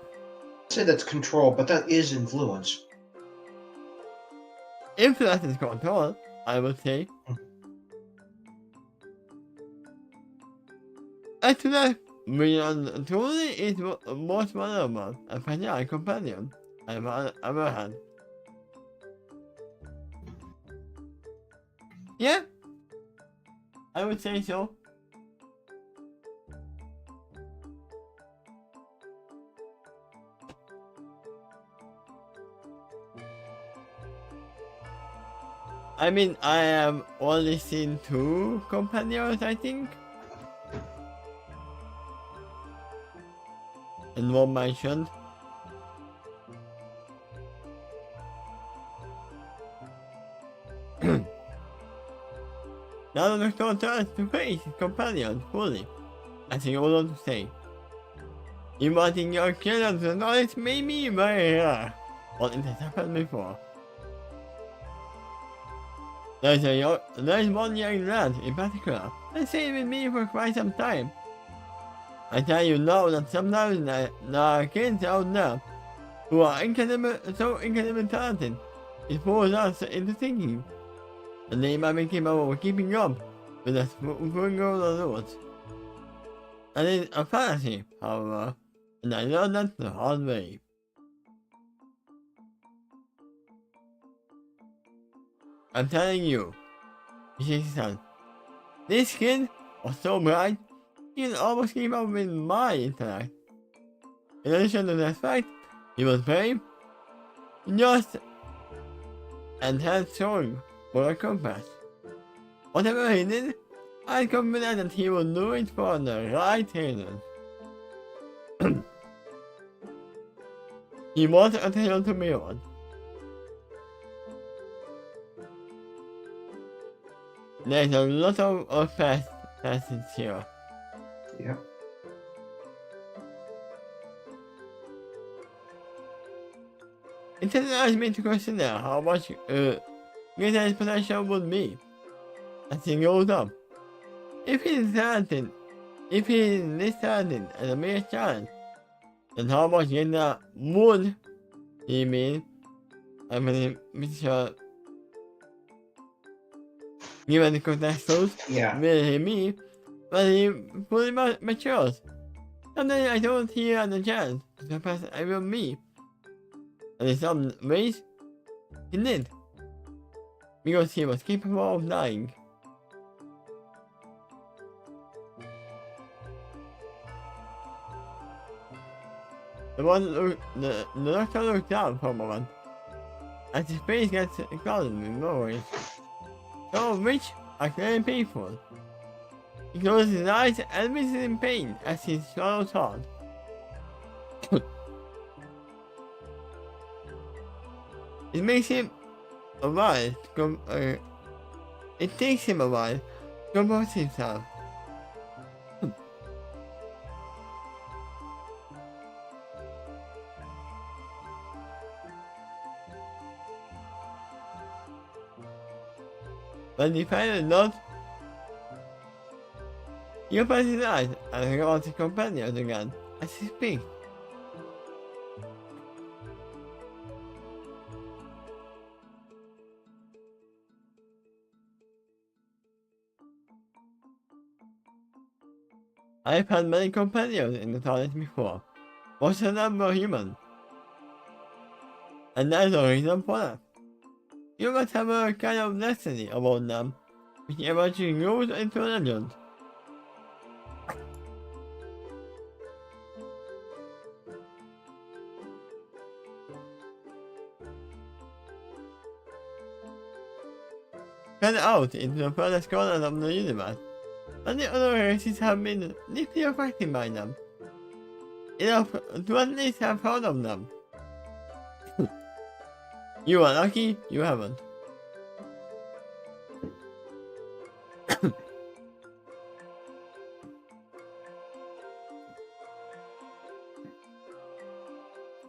I'd say that's control, but that is influence. If that is control, I would say. As to that, Vision truly is the most vulnerable and fragile companion I've ever had. Yeah, I would say so. I mean, I have only seen 2 companions, I think. And one mentioned. Now the Doctor turns to face his companion fully, as he goes on to say, inviting your children to knowledge may be very rare, but it has happened before. There's one young lad in particular that stayed with me for quite some time. I tell you now that sometimes there are kids out there who are so incredibly talented it pulls us into thinking, and they might be capable of keeping up with the single rules. And it's a fantasy, however, and I learned that the hard way. I'm telling you, she said, this kid was so bright, he could almost keep up with my intellect. In addition to that fact, he was brave, just, and had strong moral compass. Whatever he did, I'm confident that he will do it for the right reasons. He was a tale to be on. There's a lot of facets here. Yeah. It allows me to consider how much greater his potential would be as he grows up. If he is this talented as a mere child, then how much greater would he be? I mean, Mr. Given the contextuals, Yeah. will he be when he fully matures? Sometimes I don't see he has a chance to surpass I will be. And in some ways, he did. Because he was capable of dying. The doctor looked down for a moment, as his face gets clouded with memories, some of which are clearly painful. He closes his eyes and admits in pain as he swallows hard. It makes him a while to it takes him a while to compose himself. When he finally does, he opens his eyes and regards his companions again as he speaks. I've had many companions in the TARDIS before. Most of them were human. And there's a reason for that. Humans have a kind of destiny about them, which eventually grows into a legend. Spread out into the furthest corners of the universe, and the other races have been deeply affected by them. Enough to at least have heard of them. You are lucky you haven't.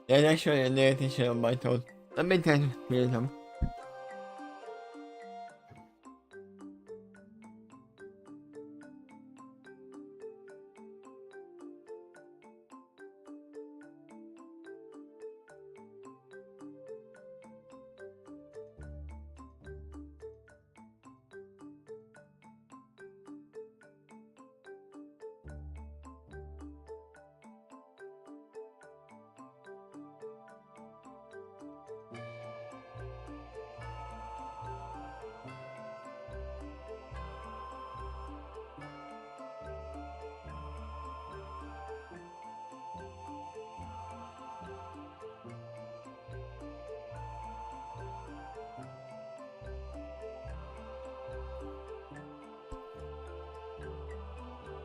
There's actually a narration of my thoughts. Let me try to hear them.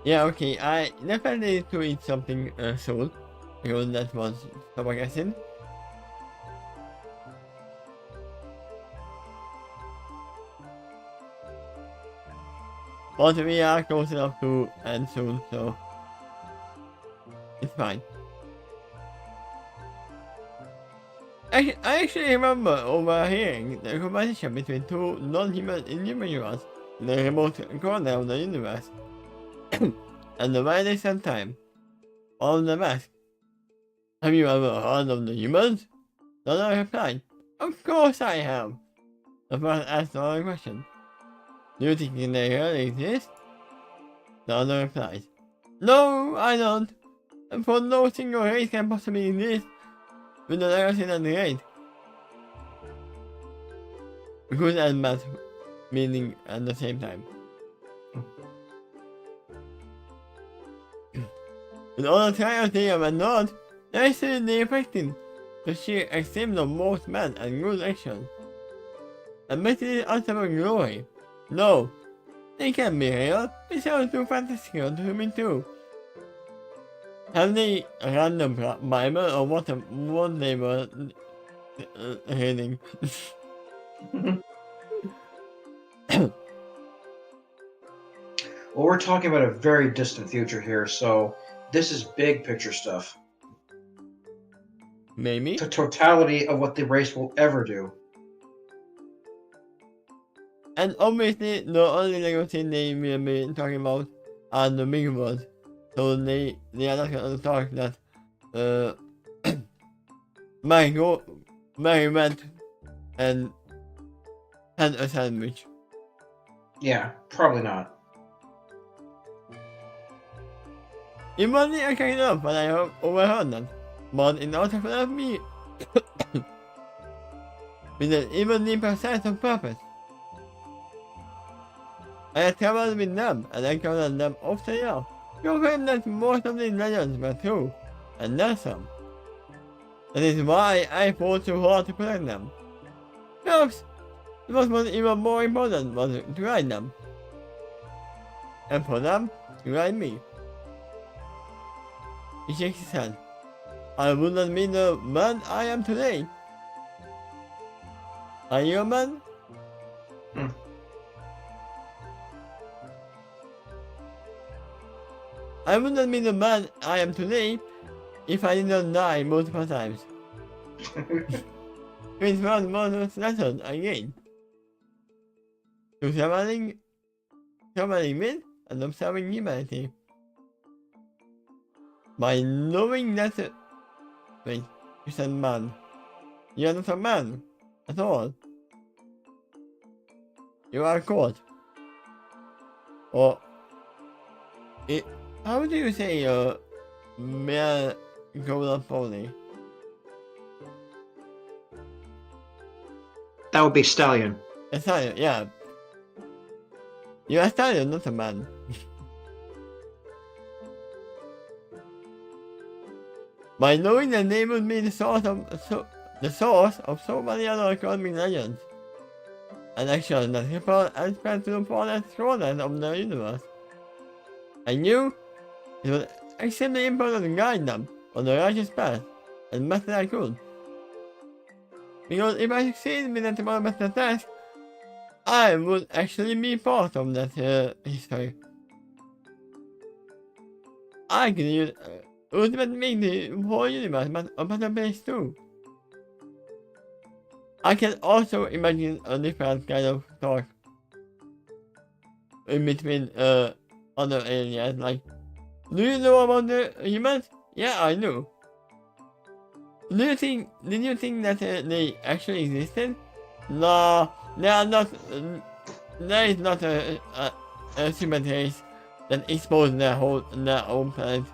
Yeah, okay, I definitely need to eat something soon, because that was stomach acid. But we are close enough to end soon, so it's fine. I actually remember overhearing the conversation between two non-human individuals in the remote corner of the universe. And the very same time, all of them asked, have you ever heard of the humans? The other replied, Of course I have. The first asked another question. Do you think they really exist? The other replies. No, I don't. And for no single race can possibly exist with the legacy and the race. Good and bad meaning at the same time. With all the trials they have endured, they are still affecting the sheer extreme of most bad and good actions. Admitting it ultimate glory. No, they can't be real. It sounds too fantastical to me too. Have they a random Bible or what they were reading? Well, we're talking about a very distant future here, so this is big picture stuff. Maybe. The totality of what the race will ever do. And obviously, the only Lego thing they will be talking about are the big words. So they are not going to talk that Mary went and had a sandwich. Yeah, probably not. It wasn't a kind of, but I overheard that. But in order for me, with an even deeper sense of purpose, I have traveled with them and encountered them often now. You claim that most of these legends were true, and then some. That is why I fought so hard to protect them. Perhaps what was even more important was to guide them. And for them, to guide me. He shakes his head. I would not be the man I am today. Are you a man? I would not be the man I am today if I did not die multiple times. It's one most lesson again. To traveling with and observing humanity. By knowing that wait, you said man. You are not a man at all. You are caught. Or how do you say male golden pony? That would be Stallion. A stallion, yeah. You are a stallion, not a man. By knowing that they would be the source of so many other cosmic legends and actions that people and spread to the farthest corners of the universe. I knew it was extremely important to guide them on the righteous path as best as I could. Because if I succeeded with that environmental task, I would actually be part of that history. I could use ultimately make the whole universe a better place too. I can also imagine a different kind of talk in between other aliens, like, do you know about the humans? Yeah, I do. Did you think that they actually existed? No, they are not. There is not a human race that exposed their own planet.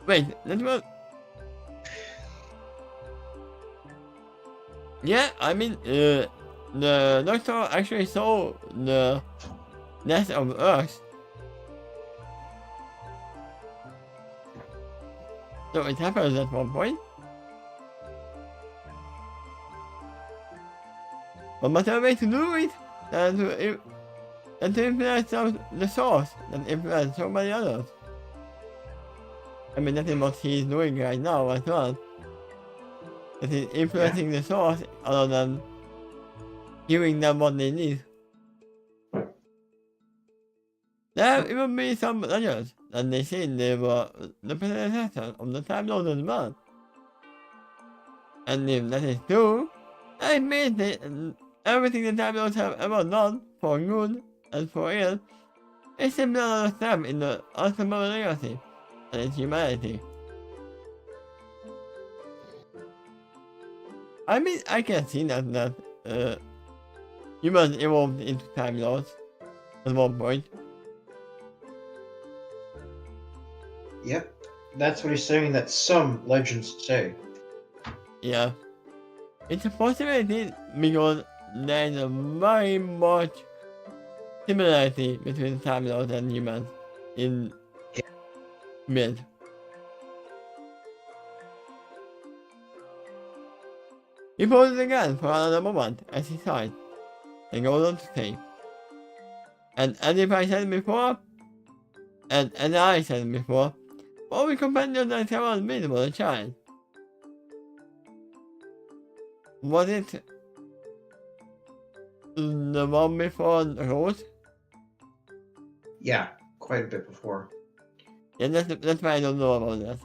Wait, that was. Yeah, I mean, the doctor actually saw the nest of Earth. So it happens at one point. What better way to do it than to influence the source that influence so many others? I mean, that is what he's doing right now as well. That is influencing the source other than giving them what they need. There have even been some legends that they say they were the predecessor of the Time Lord as well. And if that is true, that means that everything the Time Lords have ever done, for good and for ill, is simply another step in the ultimate legacy and its humanity. I mean, I can see that humans evolved into Time Lords at one point. Yep, that's what he's saying that some legends say. Yeah. It's a possibility because there's a very much similarity between Time Lords and humans in myth. He pauses again for another moment as he sighs, and goes on to say, and as if I said before, and as I said before, all the companions are several visible a child. Was it the one before Rose? Yeah, quite a bit before. Yeah, that's why I don't know about that.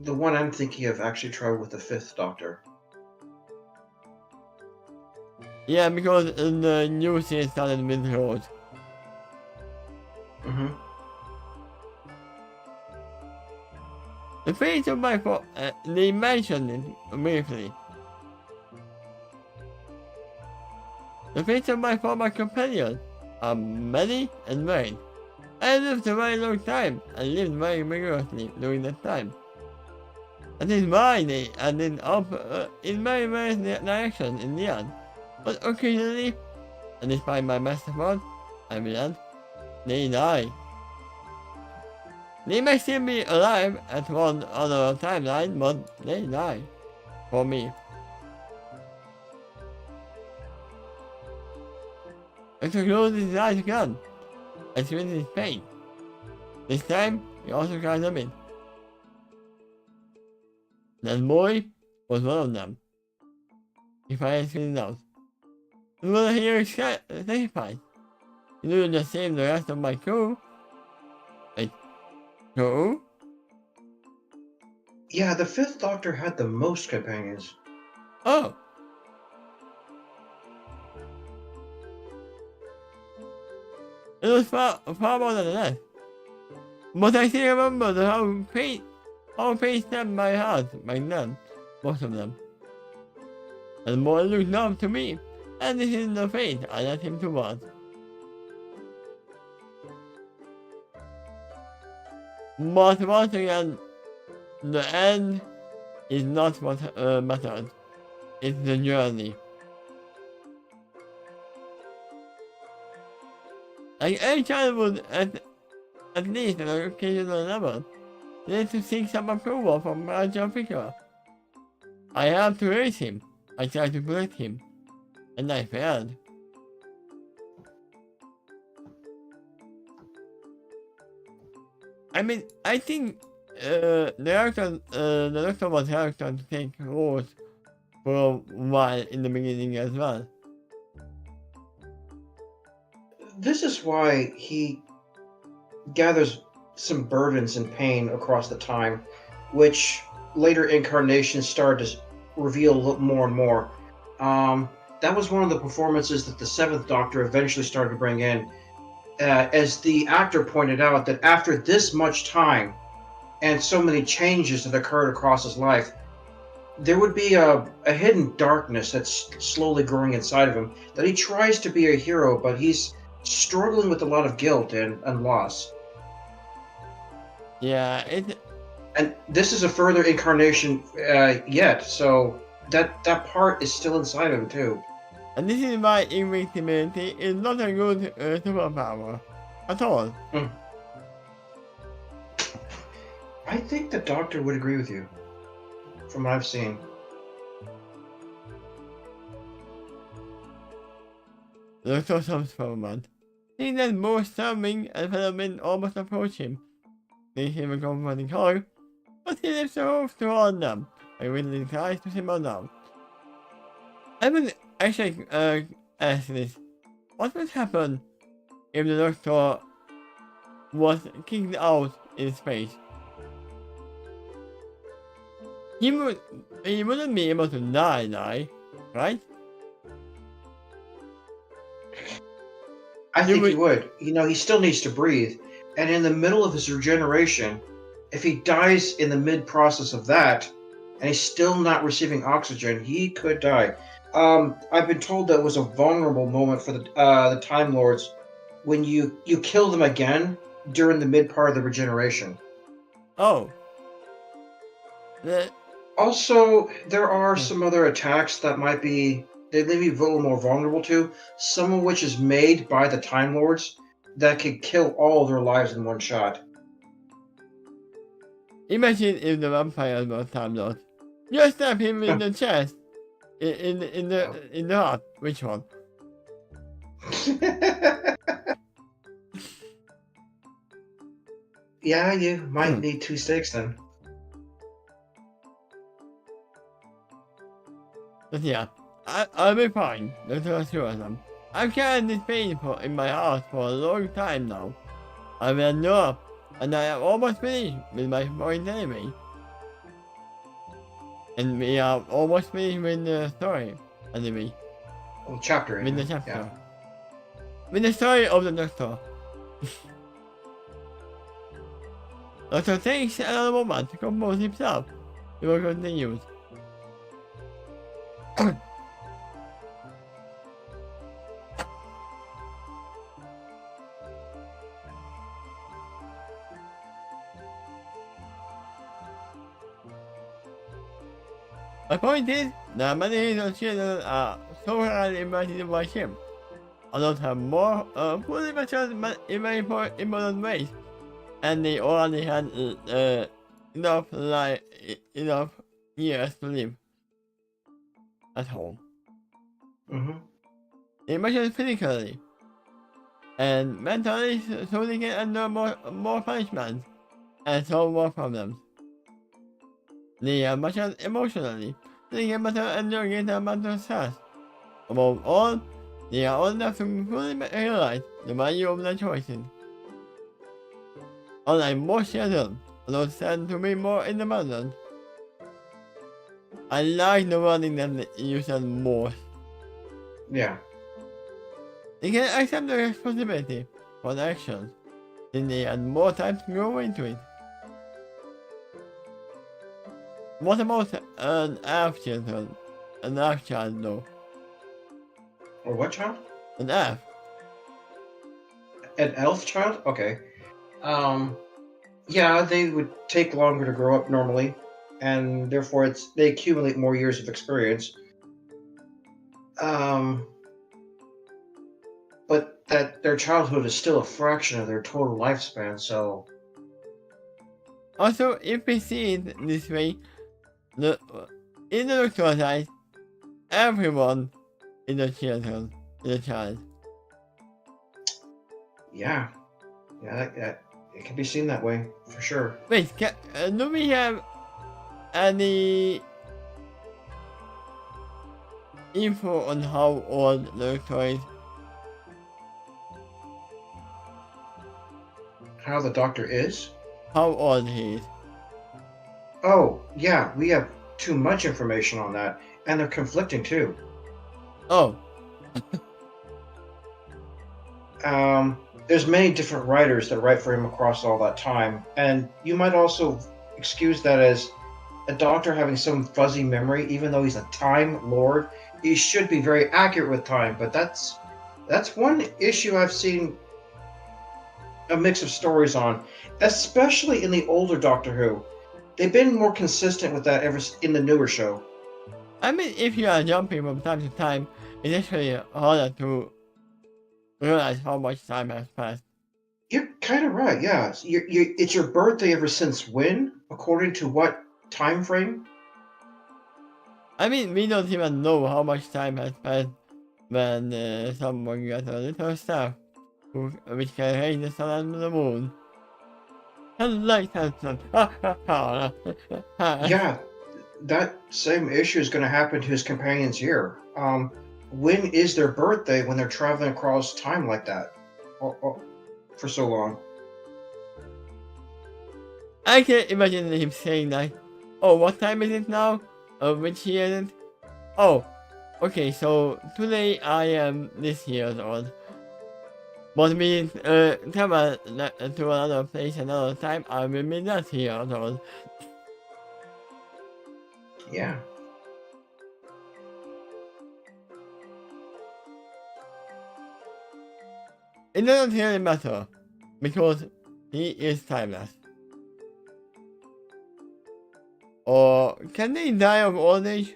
The one I'm thinking of actually traveled with the Fifth Doctor. Yeah, because the new series started with Rose. Mm-hmm. The face of my they mentioned it briefly. The fates of my former companions are many and varied. I lived a very long time and lived very vigorously during that time. That is why they ended up in very various directions in the end. But occasionally, and despite my best efforts, I will end, they die. They may still be alive at one other timeline, but they die. For me. And to close his eyes again, and swing his pain. This time, he also cried a bit. That boy was one of them. If I had seen it out. He was here sacrifice. He knew just save the rest of my crew. Wait, crew? Yeah, the Fifth Doctor had the most companions. Oh! It was far more than that. But I still remember how pain stabbed my heart back then, most of them. And more looked up to me, and this is the fate I let him to want. But once again, the end is not what matters. It's the journey. Like any child would, at least at an occasional level, need to seek some approval from a larger figure. I have to raise him. I tried to protect him. And I failed. I mean, I think the doctor was hesitant to take roles for a while in the beginning as well. This is why he gathers some burdens and pain across the time, which later incarnations started to reveal more and more. That was one of the performances that the Seventh Doctor eventually started to bring in. As the actor pointed out, that after this much time and so many changes that occurred across his life, there would be a hidden darkness that's slowly growing inside of him, that he tries to be a hero, but he's struggling with a lot of guilt and loss. Yeah, And this is a further incarnation yet, so that part is still inside of him too. and this is why invincibility is not a good superpower at all. I think the Doctor would agree with you, from what I've seen. The doctor stops for a moment. Seeing that both Starming and Fellowman almost approach him. They hear a comforting hug, but he lifts the roof to warn them, and Ridley tries to simmer down. I would actually ask this. What would happen if the doctor was kicked out in space? He wouldn't be able to die, right? I think he would. You know, he still needs to breathe. And in the middle of his regeneration, if he dies in the mid process of that, and he's still not receiving oxygen, he could die. I've been told that was a vulnerable moment for the Time Lords when you kill them again during the mid part of the regeneration. Oh. The, Also, there are some other attacks that might be they leave you a little more vulnerable to. Some of which is made by the Time Lords that could kill all of their lives in one shot. imagine if the vampire was Time Lord. Just stab him in the chest. In the heart. Which one? Yeah, you might need 2 sticks then. But yeah, I'll be fine. That's for sure of them. I've carried this pain in my heart for a long time now. I will know, and I am almost finished with my point anyway. And we are almost finished with the story anyway. Oh, chapter. With the chapter. Yeah. With the story of the Doctor. Doctor takes another moment to compose himself. He will continue. My point is that many of the children are so highly invited by him. Others have more fully matured in very important ways, and they already had enough years to live at home. Mm-hmm. They mature physically and mentally, so they can endure more punishment and solve more problems. They are mature emotionally, so they can better endure greater amounts of stress. Above all, they are old enough to fully realize the value of their choices. Unlike most children, those tend to be more independent. I like the wording that you said more. Yeah. They can accept the responsibility for their actions, then they had more time to grow into it. What about an elf children? An elf child though? Or what child? An elf? An elf child? Okay. Yeah, they would take longer to grow up normally, and therefore they accumulate more years of experience. But that their childhood is still a fraction of their total lifespan, so Also, if we see it this way, in the Doctor's eyes, everyone is a children, is a child. yeah, that it can be seen that way for sure. Wait, do we have any info on how old the Doctor is? How the Doctor is? How old he is? Oh, yeah, we have too much information on that, and they're conflicting too. Oh. There's many different writers that write for him across all that time, and you might also excuse that as a Doctor having some fuzzy memory, even though he's a Time Lord. He should be very accurate with time, but that's one issue I've seen a mix of stories on, especially in the older Doctor Who. They've been more consistent with that ever in the newer show. I mean, if you are jumping from time to time, it's actually harder to realize how much time has passed. You're kind of right, yeah. It's your birthday ever since when? According to what time frame? I mean, we don't even know how much time has passed when someone got a little staff which can raise the sun and the moon. And light and sun. Yeah, that same issue is going to happen to his companions here. When is their birthday when they're traveling across time like that? For so long. I can imagine him saying that. Oh, what time is it now? Which year is it? Oh, okay, so today I am this year's old. But we travel to another place another time, I will be not here, though. Yeah. It doesn't really matter, because he is timeless. Or can they die of old age?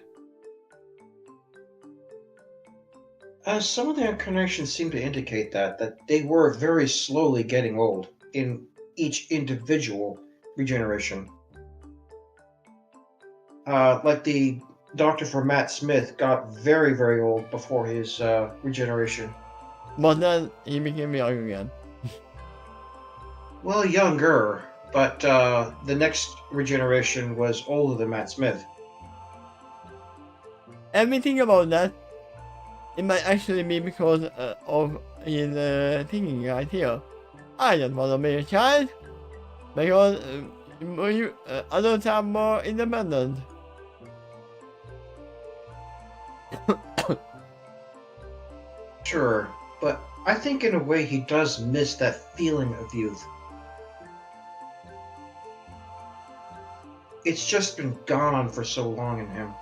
Some of their connections seem to indicate that they were very slowly getting old in each individual regeneration. Like the doctor for Matt Smith got very, very old before his regeneration. But then he became young again. Well, younger, but the next regeneration was older than Matt Smith. Everything about that, it might actually be because of his thinking right here. I don't want to be a child, because adults are more independent. Sure, but I think in a way he does miss that feeling of youth. It's just been gone for so long in him.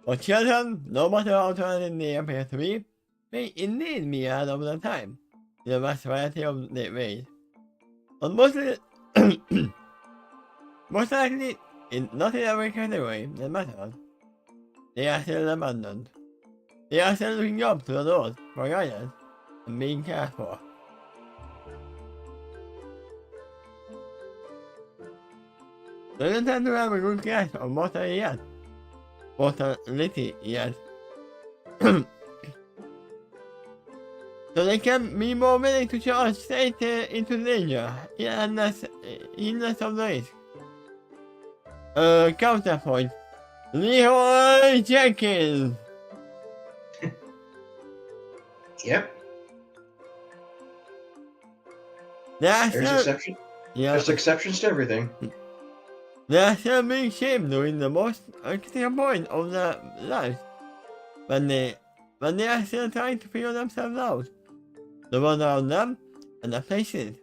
But children, no matter how talented they appear to be, may indeed be ahead of their time, in a vast variety of ways. But mostly, most likely, not in every category that matters. They are still abandoned. They are still looking up to the Lord for guidance and being cared for. They don't tend to have a good grasp of mortality yet. So they can be more willing to charge straight into danger, illness of the risk. Counterpoint. Leroy Jenkins! Yep, There's exceptions to everything. They are still being shaped during the most critical point of their lives. When they are still trying to figure themselves out. The world around them and the places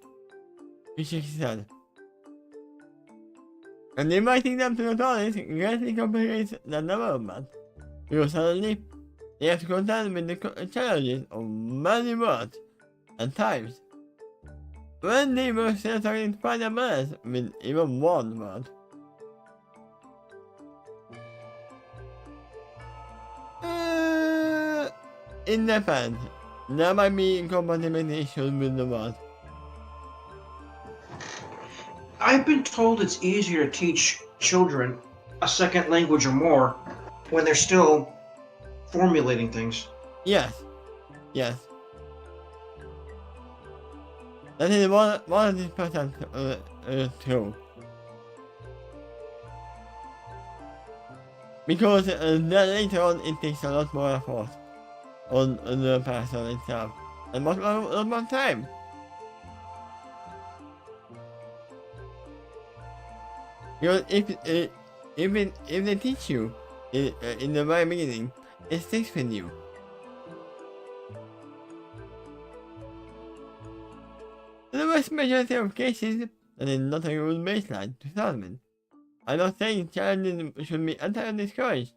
which exist. And inviting them to the TARDIS greatly complicates the development. Because suddenly, they have to contend with the challenges of many worlds and times. When they were still trying to find a balance with even one world. It depends. There might be incompatibility issues with the world. I've been told it's easier to teach children a second language or more when they're still formulating things. Yes. That is 100% true. Because then later on it takes a lot more effort on the person itself. And a lot more time. Because if they teach you in the very beginning, it sticks with you. In the vast majority of cases, that is not a good baseline to start with. I'm not saying challenges should be entirely discouraged,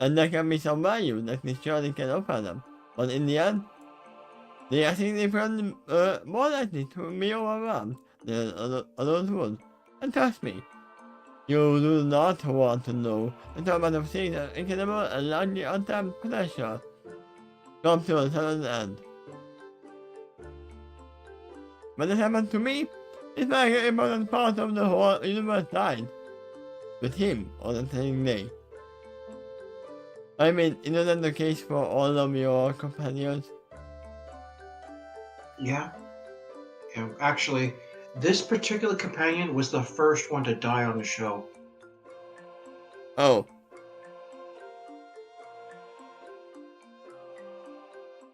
and there can be some value that this journey can offer them, but in the end, they are significantly more likely to be overwhelmed than others would. And trust me, you do not want to know the amount of things that incredible and largely untapped potential come to a sudden end. When it happened to me, it's like an important part of the whole universe died. With him on the same day. I mean, isn't that the case for all of your companions? Yeah. Actually, this particular companion was the first one to die on the show. Oh.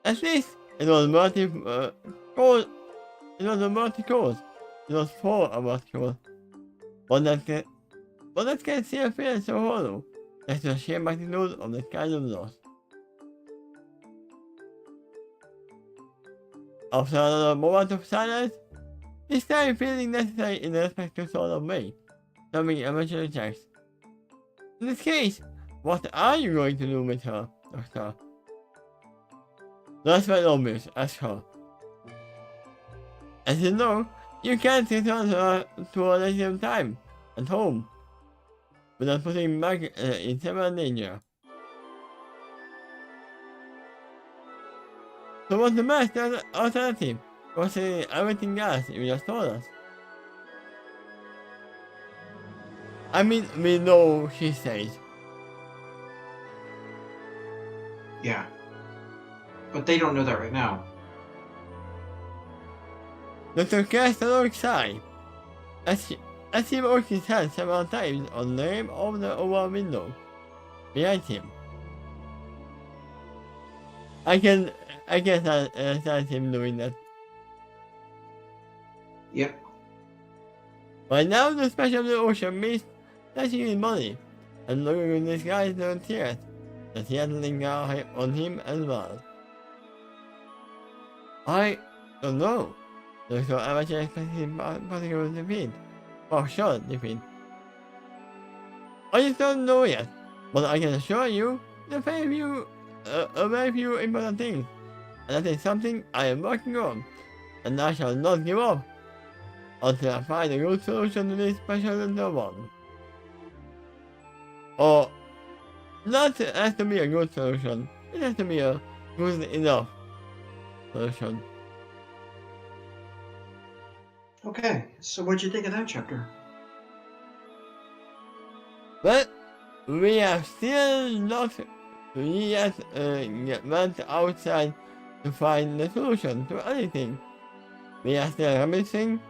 At least it was cause. It was a multi-cause. It was 4 about cause. but that can still feel so hollow. That's the sheer magnitude of the kind of loss. After another moment of silence, he started feeling necessary in a respectful sort of way, something eventually checks. In this case, what are you going to do with her, Doctor? That's what obvious, asked her. As you know, you can't return her to a later time, at home, without putting Meg in several danger. So what's the best alternative, considering everything else you just told us? I mean, we know, she says. Yeah. But they don't know that right now. Dr. Castro sighed, as he worked his hand several times on the rim of the oval window behind him. I can understand him doing that. Yep. By now, the special of the ocean means touching his body and looking in the skies no tears that he had lingered on him as well. I don't know. There's no amateur expecting particular defeat. For sure, defeat. I just don't know yet, but I can assure you a very few important things, and that is something I am working on, and I shall not give up until I find a good solution to this special little one. Or, not it has to be a good solution, it has to be a good enough solution. Okay, so what'd you think of that chapter? But we have still not yet went outside to find the solution to anything. We are still reminiscing.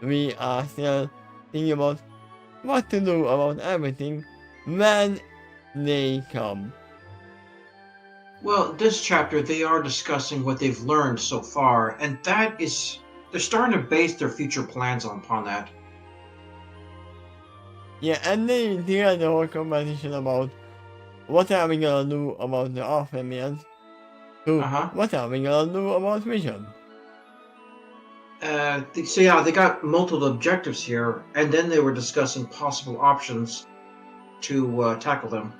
We are still thinking about what to do about everything when they come. Well, this chapter, they are discussing what they've learned so far, and that is, they're starting to base their future plans upon that. Yeah, and they had the whole conversation about what are we gonna do about the Arthurians to what are we gonna do about Vision. So yeah, they got multiple objectives here, and then they were discussing possible options to tackle them.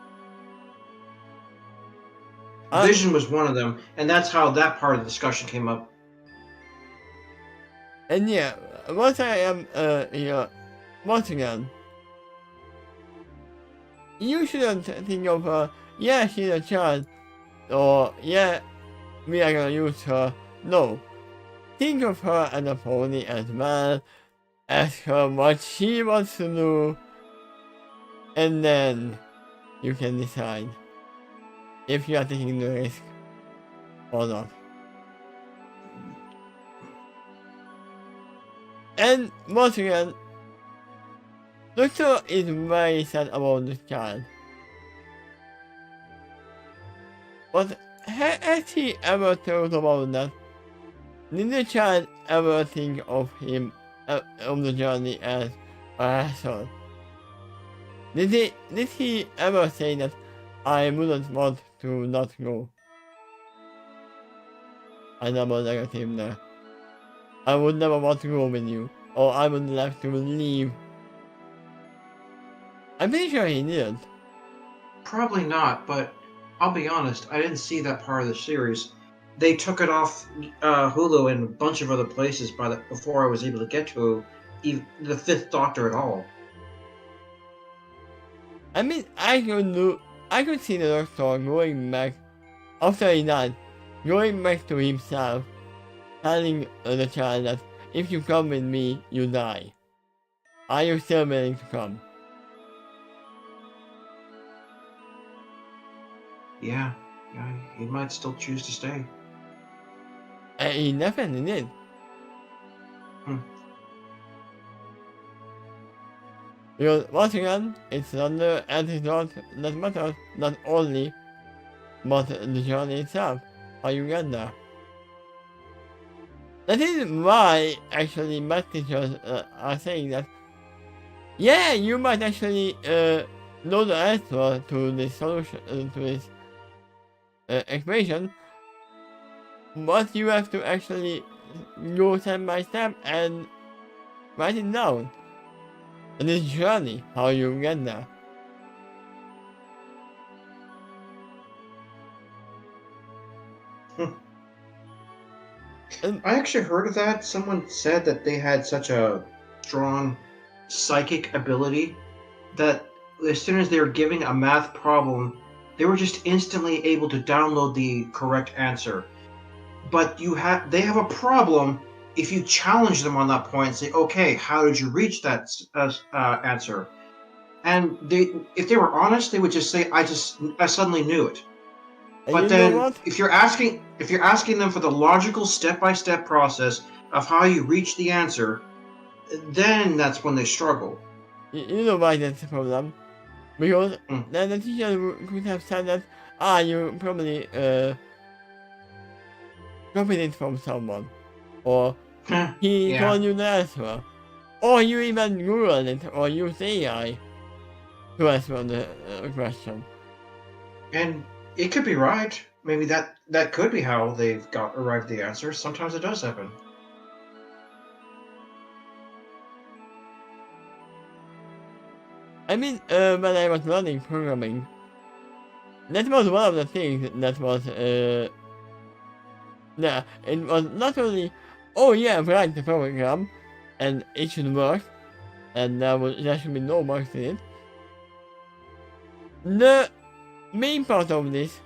Vision was one of them, and that's how that part of the discussion came up. And yeah, what I am here once again, you shouldn't think of her, yeah, she's a child, or yeah, we are gonna use her. No. Think of her as a pony as well. Ask her what she wants to do, and then you can decide if you are taking the risk or not. And once again, Doctor is very sad about this child. But has he ever thought about that? Did the child ever think of him, of the journey as a hassle? Did he ever say that I wouldn't want to not go? I never negative there. I would never want to go with you, or I would have to leave. I'm pretty sure he didn't. Probably not, but I'll be honest, I didn't see that part of the series. They took it off Hulu and a bunch of other places before I was able to get to the Fifth Doctor at all. I mean, I could see the Doctor going back after he died, going back to himself, telling the child that if you come with me, you die. Are you still willing to come? Yeah, he might still choose to stay. And he definitely did. Because once again, it's not the antidote that matters, not only, but the journey itself, how you get there. That is why, actually, math teachers are saying that Yeah, you might actually know the answer to this solution, to this equation, but you have to actually go step by step and write it down. And this journey, how you get there. And I actually heard of that. Someone said that they had such a strong psychic ability that as soon as they were giving a math problem, they were just instantly able to download the correct answer. But they have a problem if you challenge them on that point and say, "Okay, how did you reach that answer?" And if they were honest, they would just say, I suddenly knew it." and But you know then what? if you're asking them for the logical step-by-step process of how you reach the answer, then that's when they struggle. You know why that's a problem. Because Mm. then the teacher could have said that, you probably copied it from someone. Or he Yeah, told you the answer. Or you even Googled it or used AI to answer the question. and it could be right. Maybe that could be how they've arrived at the answer. Sometimes it does happen. I mean, when I was learning programming, that was one of the things that was, yeah, it was not only, oh yeah, write the program, and it should work, and there should be no bugs in it. The main part of this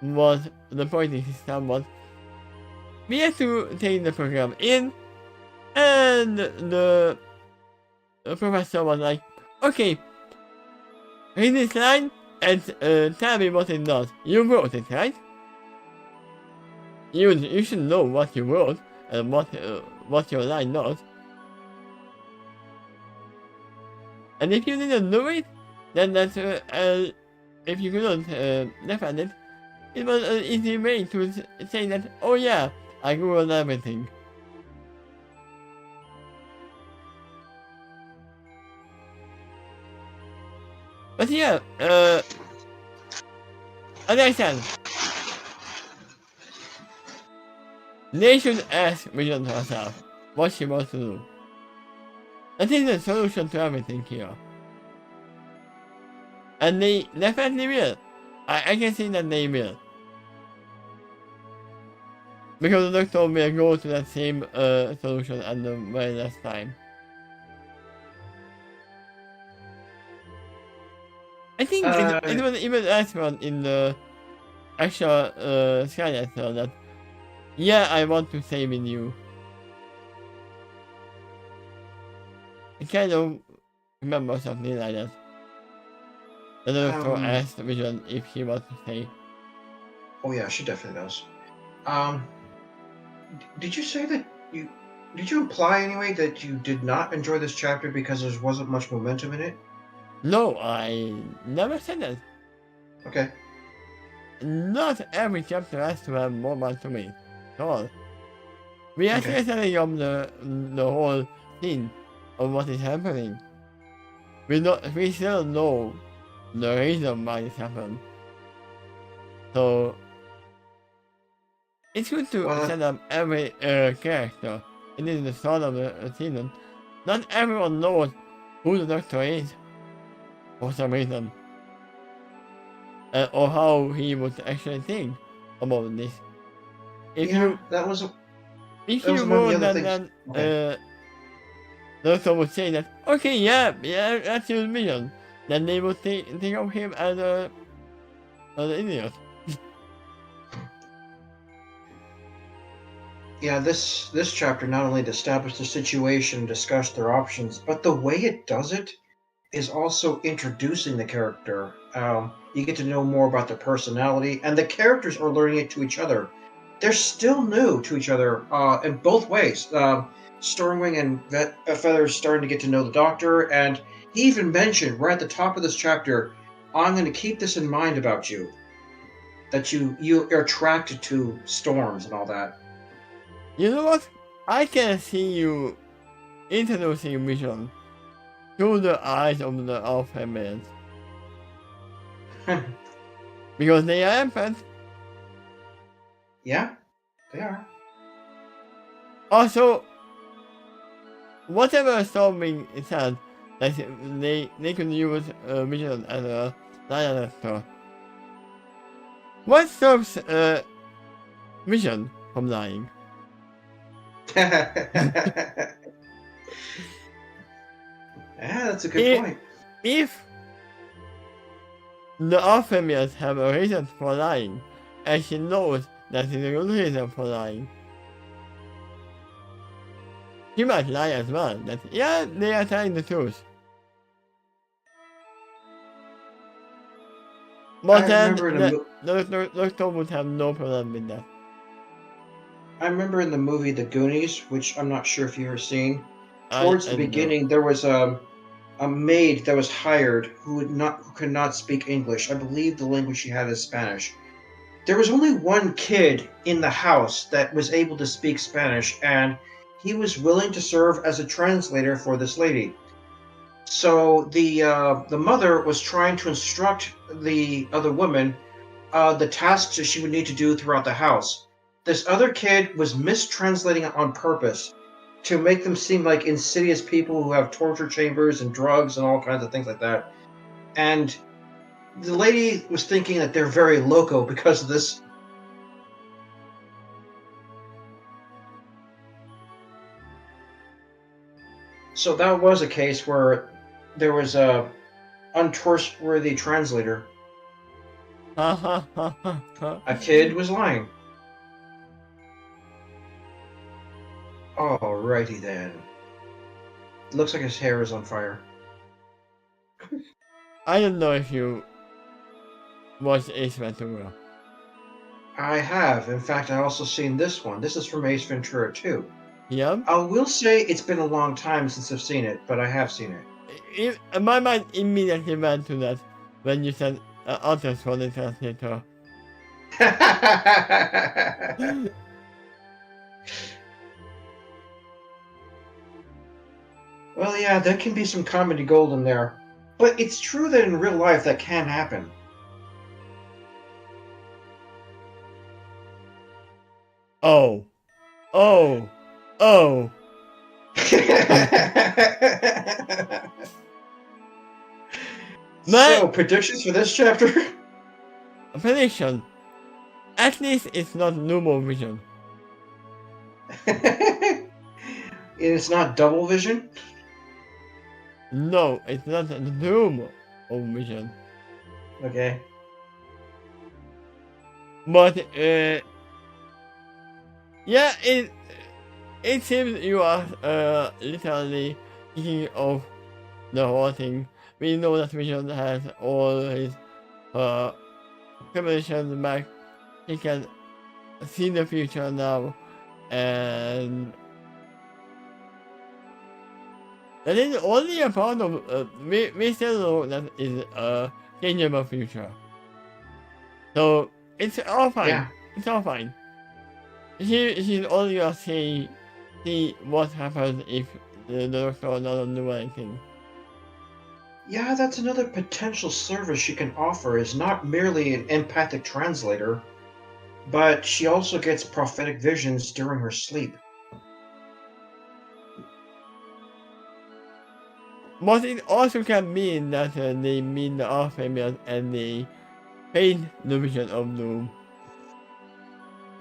was the pointing system was, we had to take the program in, and the professor was like, okay, read this line, and tell me what it does. You wrote it, right? You should know what you wrote and what your line does. And if you didn't know it, then that's if you couldn't defend it, it was an easy way to say that, oh yeah, I googled everything. But yeah, as I said, they should ask Vision herself what she wants to do. That is the solution to everything here. And they definitely will. I can see that they will. Because the doctor will go to that same solution at the very last time. I think it was even answered in the actual Skynet that, yeah, I want to stay with you. I kind of remember something like that. The doctor asked Vision if he wants to stay. Oh yeah, she definitely does. Um, did you say that you did you imply anyway that you did not enjoy this chapter because there wasn't much momentum in it? No, I never said that. Okay. Not every chapter has to have moment to me. At all. We are still setting up the whole scene of what is happening. We still know the reason why it happened. So it's good to set up every character. It is the start of the season. Not everyone knows who the Doctor is for some reason. Or how he would actually think about this. If you one of the wrote other that, things. then the Doctor would say that, okay, yeah, that's your vision. Then they would think of him as an idiot. Yeah, this chapter not only established the situation and discussed their options, but the way it does it is also introducing the character. You get to know more about their personality, and the characters are learning it to each other. They're still new to each other in both ways. Stormwing and Feather's starting to get to know the Doctor, and he even mentioned right at the top of this chapter, "I'm going to keep this in mind about you, that you're attracted to storms and all that." You know what? I can see you introducing Vision through the eyes of the all females. Because they are infants. Yeah, they are. Also, whatever solving it has, like they could use vision as a lie detector. What stops vision from lying? Yeah, that's a good If, point. if the all females have a reason for lying, and she knows that is a good reason for lying, she might lie as well. That yeah, they are telling the truth. But I then remember in the doctor would have no problem with that. I remember in the movie The Goonies, which I'm not sure if you've ever seen. I Towards the know. beginning, there was a maid that was hired who could not speak English. I believe the language she had is Spanish. There was only one kid in the house that was able to speak Spanish, and he was willing to serve as a translator for this lady. So the mother was trying to instruct the other woman the tasks that she would need to do throughout the house. This other kid was mistranslating it on purpose to make them seem like insidious people who have torture chambers and drugs and all kinds of things like that. And the lady was thinking that they're very loco because of this. So that was a case where there was a untrustworthy translator. Ha ha ha ha ha. A kid was lying. Alrighty then. Looks like his hair is on fire. I don't know if you watched Ace Ventura. I have. In fact, I also seen this one. This is from Ace Ventura 2. Yeah? I will say it's been a long time since I've seen it, but I have seen it. My mind immediately went to that when you said others for the translator. Well, yeah, there can be some comedy gold in there. But it's true that in real life that can happen. Oh. Oh. Oh. So, predictions for this chapter? Prediction. At least it's not normal vision. It's not double vision? No, it's not normal vision. Okay. But yeah, it seems you are literally thinking of the whole thing. We know that Vision has all his preparations back. He can see the future now, and that is only a part of we still know that is a changeable future. So it's all fine. Yeah. It's all fine. She's only gonna see what happens if the doctor doesn't do anything. Yeah, that's another potential service she can offer, is not merely an empathic translator, but she also gets prophetic visions during her sleep. But it also can mean that they mean the Archfamous and they paint the vision of doom.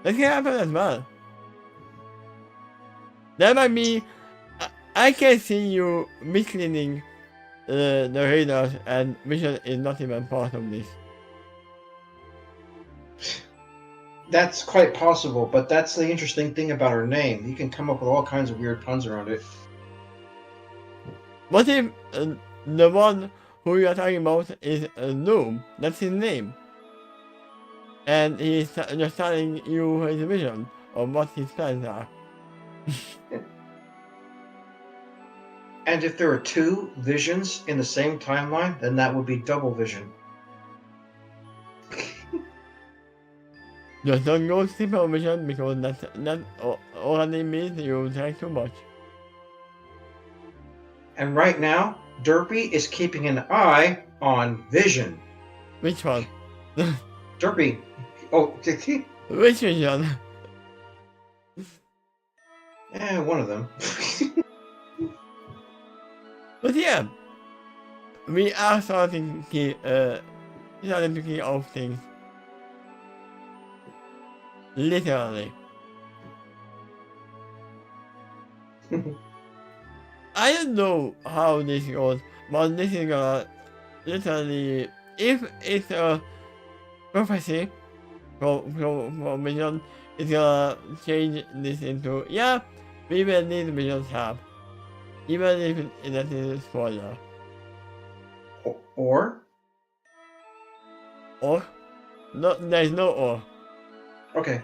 That can happen as well. That might be. I can see you misleading the readers, and Vision is not even part of this. That's quite possible, but that's the interesting thing about her name. You can come up with all kinds of weird puns around it. What if the one who you are talking about is Doom? That's his name. And he's just telling you his vision of what his plans are. And if there are two visions in the same timeline, then that would be double vision. Just don't go simple vision because that already means you take too much. And right now, Derpy is keeping an eye on Vision. Which one? Derpy. Oh, Which Vision? one of them. But yeah, we are starting to keep off things. Literally. I don't know how this goes, but this is gonna literally, if it's a prophecy from Vision, it's gonna change this into, yeah, we will need Vision's help. Even if that is a spoiler. Or? Or? No, there's no or. Okay.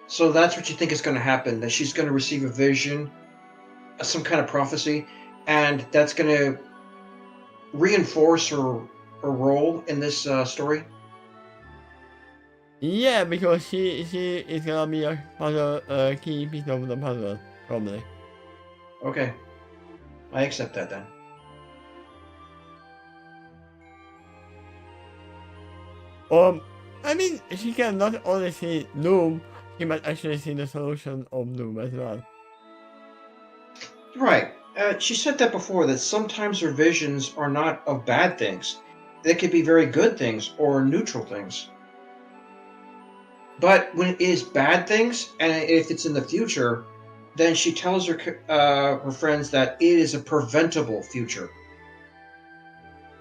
So that's what you think is going to happen, that she's going to receive a vision, some kind of prophecy, and that's going to reinforce her role in this story? Yeah, because she is gonna be a puzzle, key piece of the puzzle, probably. Okay. I accept that then. I mean, she can not only see Doom, she might actually see the solution of Doom as well. Right. She said that before, that sometimes her visions are not of bad things. They could be very good things or neutral things. But when it is bad things, and if it's in the future, then she tells her friends that it is a preventable future.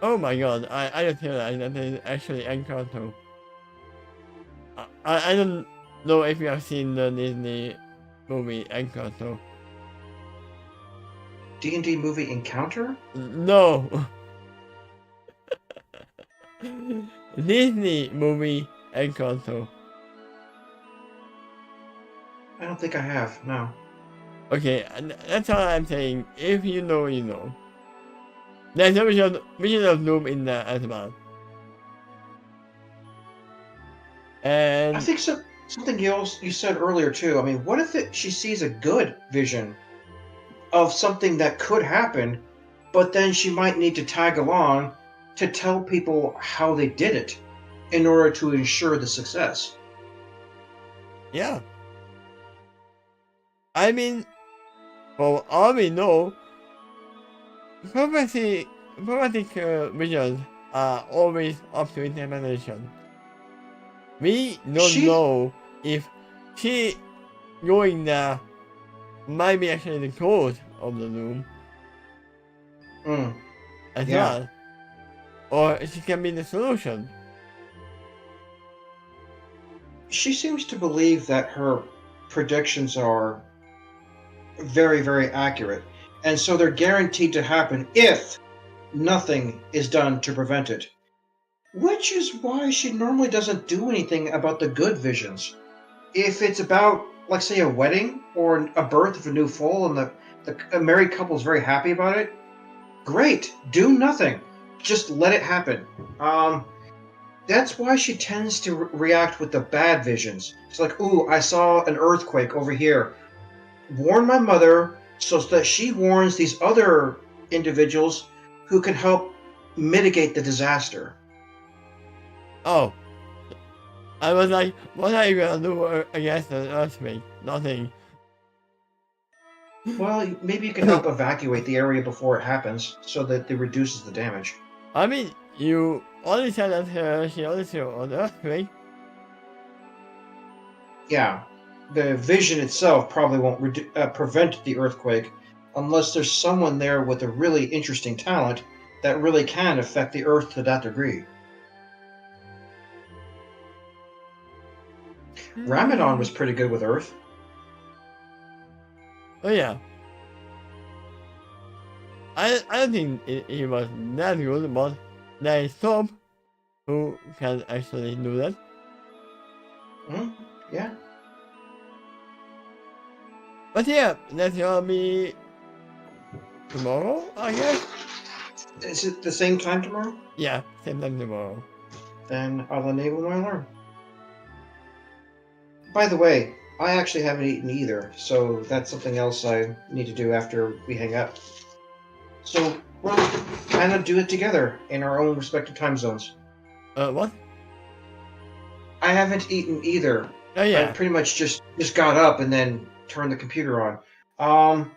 Oh my god, I just realized that is actually Encanto. I don't know if you have seen the Disney movie Encanto. D&D movie Encounter? No! Disney movie Encanto. I don't think I have, no. Okay, that's all I'm saying. If you know, you know. There's a vision of Doom in there as well. And I think something else you said earlier too. I mean, what if she sees a good vision of something that could happen, but then she might need to tag along to tell people how they did it in order to ensure the success? yeah. I mean, for all we know, prophetic visions are always up to interpretation. We don't She, know if she going there might be actually the cause of the doom as yeah, well. Or she can be the solution. she seems to believe that her predictions are very, very accurate, and so they're guaranteed to happen if nothing is done to prevent it. Which is why she normally doesn't do anything about the good visions. If it's about, like, say, a wedding or a birth of a new foal and the married couple is very happy about it, great, do nothing. Just let it happen. That's why she tends to react with the bad visions. It's like, ooh, I saw an earthquake over here. Warn my mother so that she warns these other individuals who can help mitigate the disaster. Oh, I was like, what are you gonna do against an earthquake? Nothing. Well, maybe you can help evacuate the area before it happens so that it reduces the damage. I mean, you only said that she only saw an earthquake. Yeah, the vision itself probably won't prevent the earthquake unless there's someone there with a really interesting talent that really can affect the Earth to that degree. Ramadan was pretty good with Earth. Oh yeah. I don't think he was that good, but there is some who can actually do that. Yeah. But yeah, that's gonna be tomorrow, I guess. Is it the same time tomorrow? Yeah, same time tomorrow. Then I'll enable my alarm. By the way, I actually haven't eaten either, so that's something else I need to do after we hang up. So, We'll kind of do it together in our own respective time zones. What? I haven't eaten either. Oh, I yeah. pretty much just got up and then turned the computer on.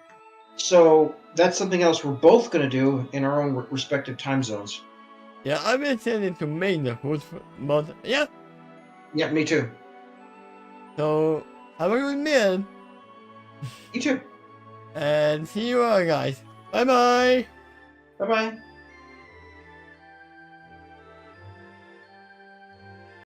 So that's something else we're both going to do in our own respective time zones. Yeah, I've been sending to make the food, but yeah. Yeah, me too. So, have a good meal, You too. and see you all, guys. Bye bye. Bye bye.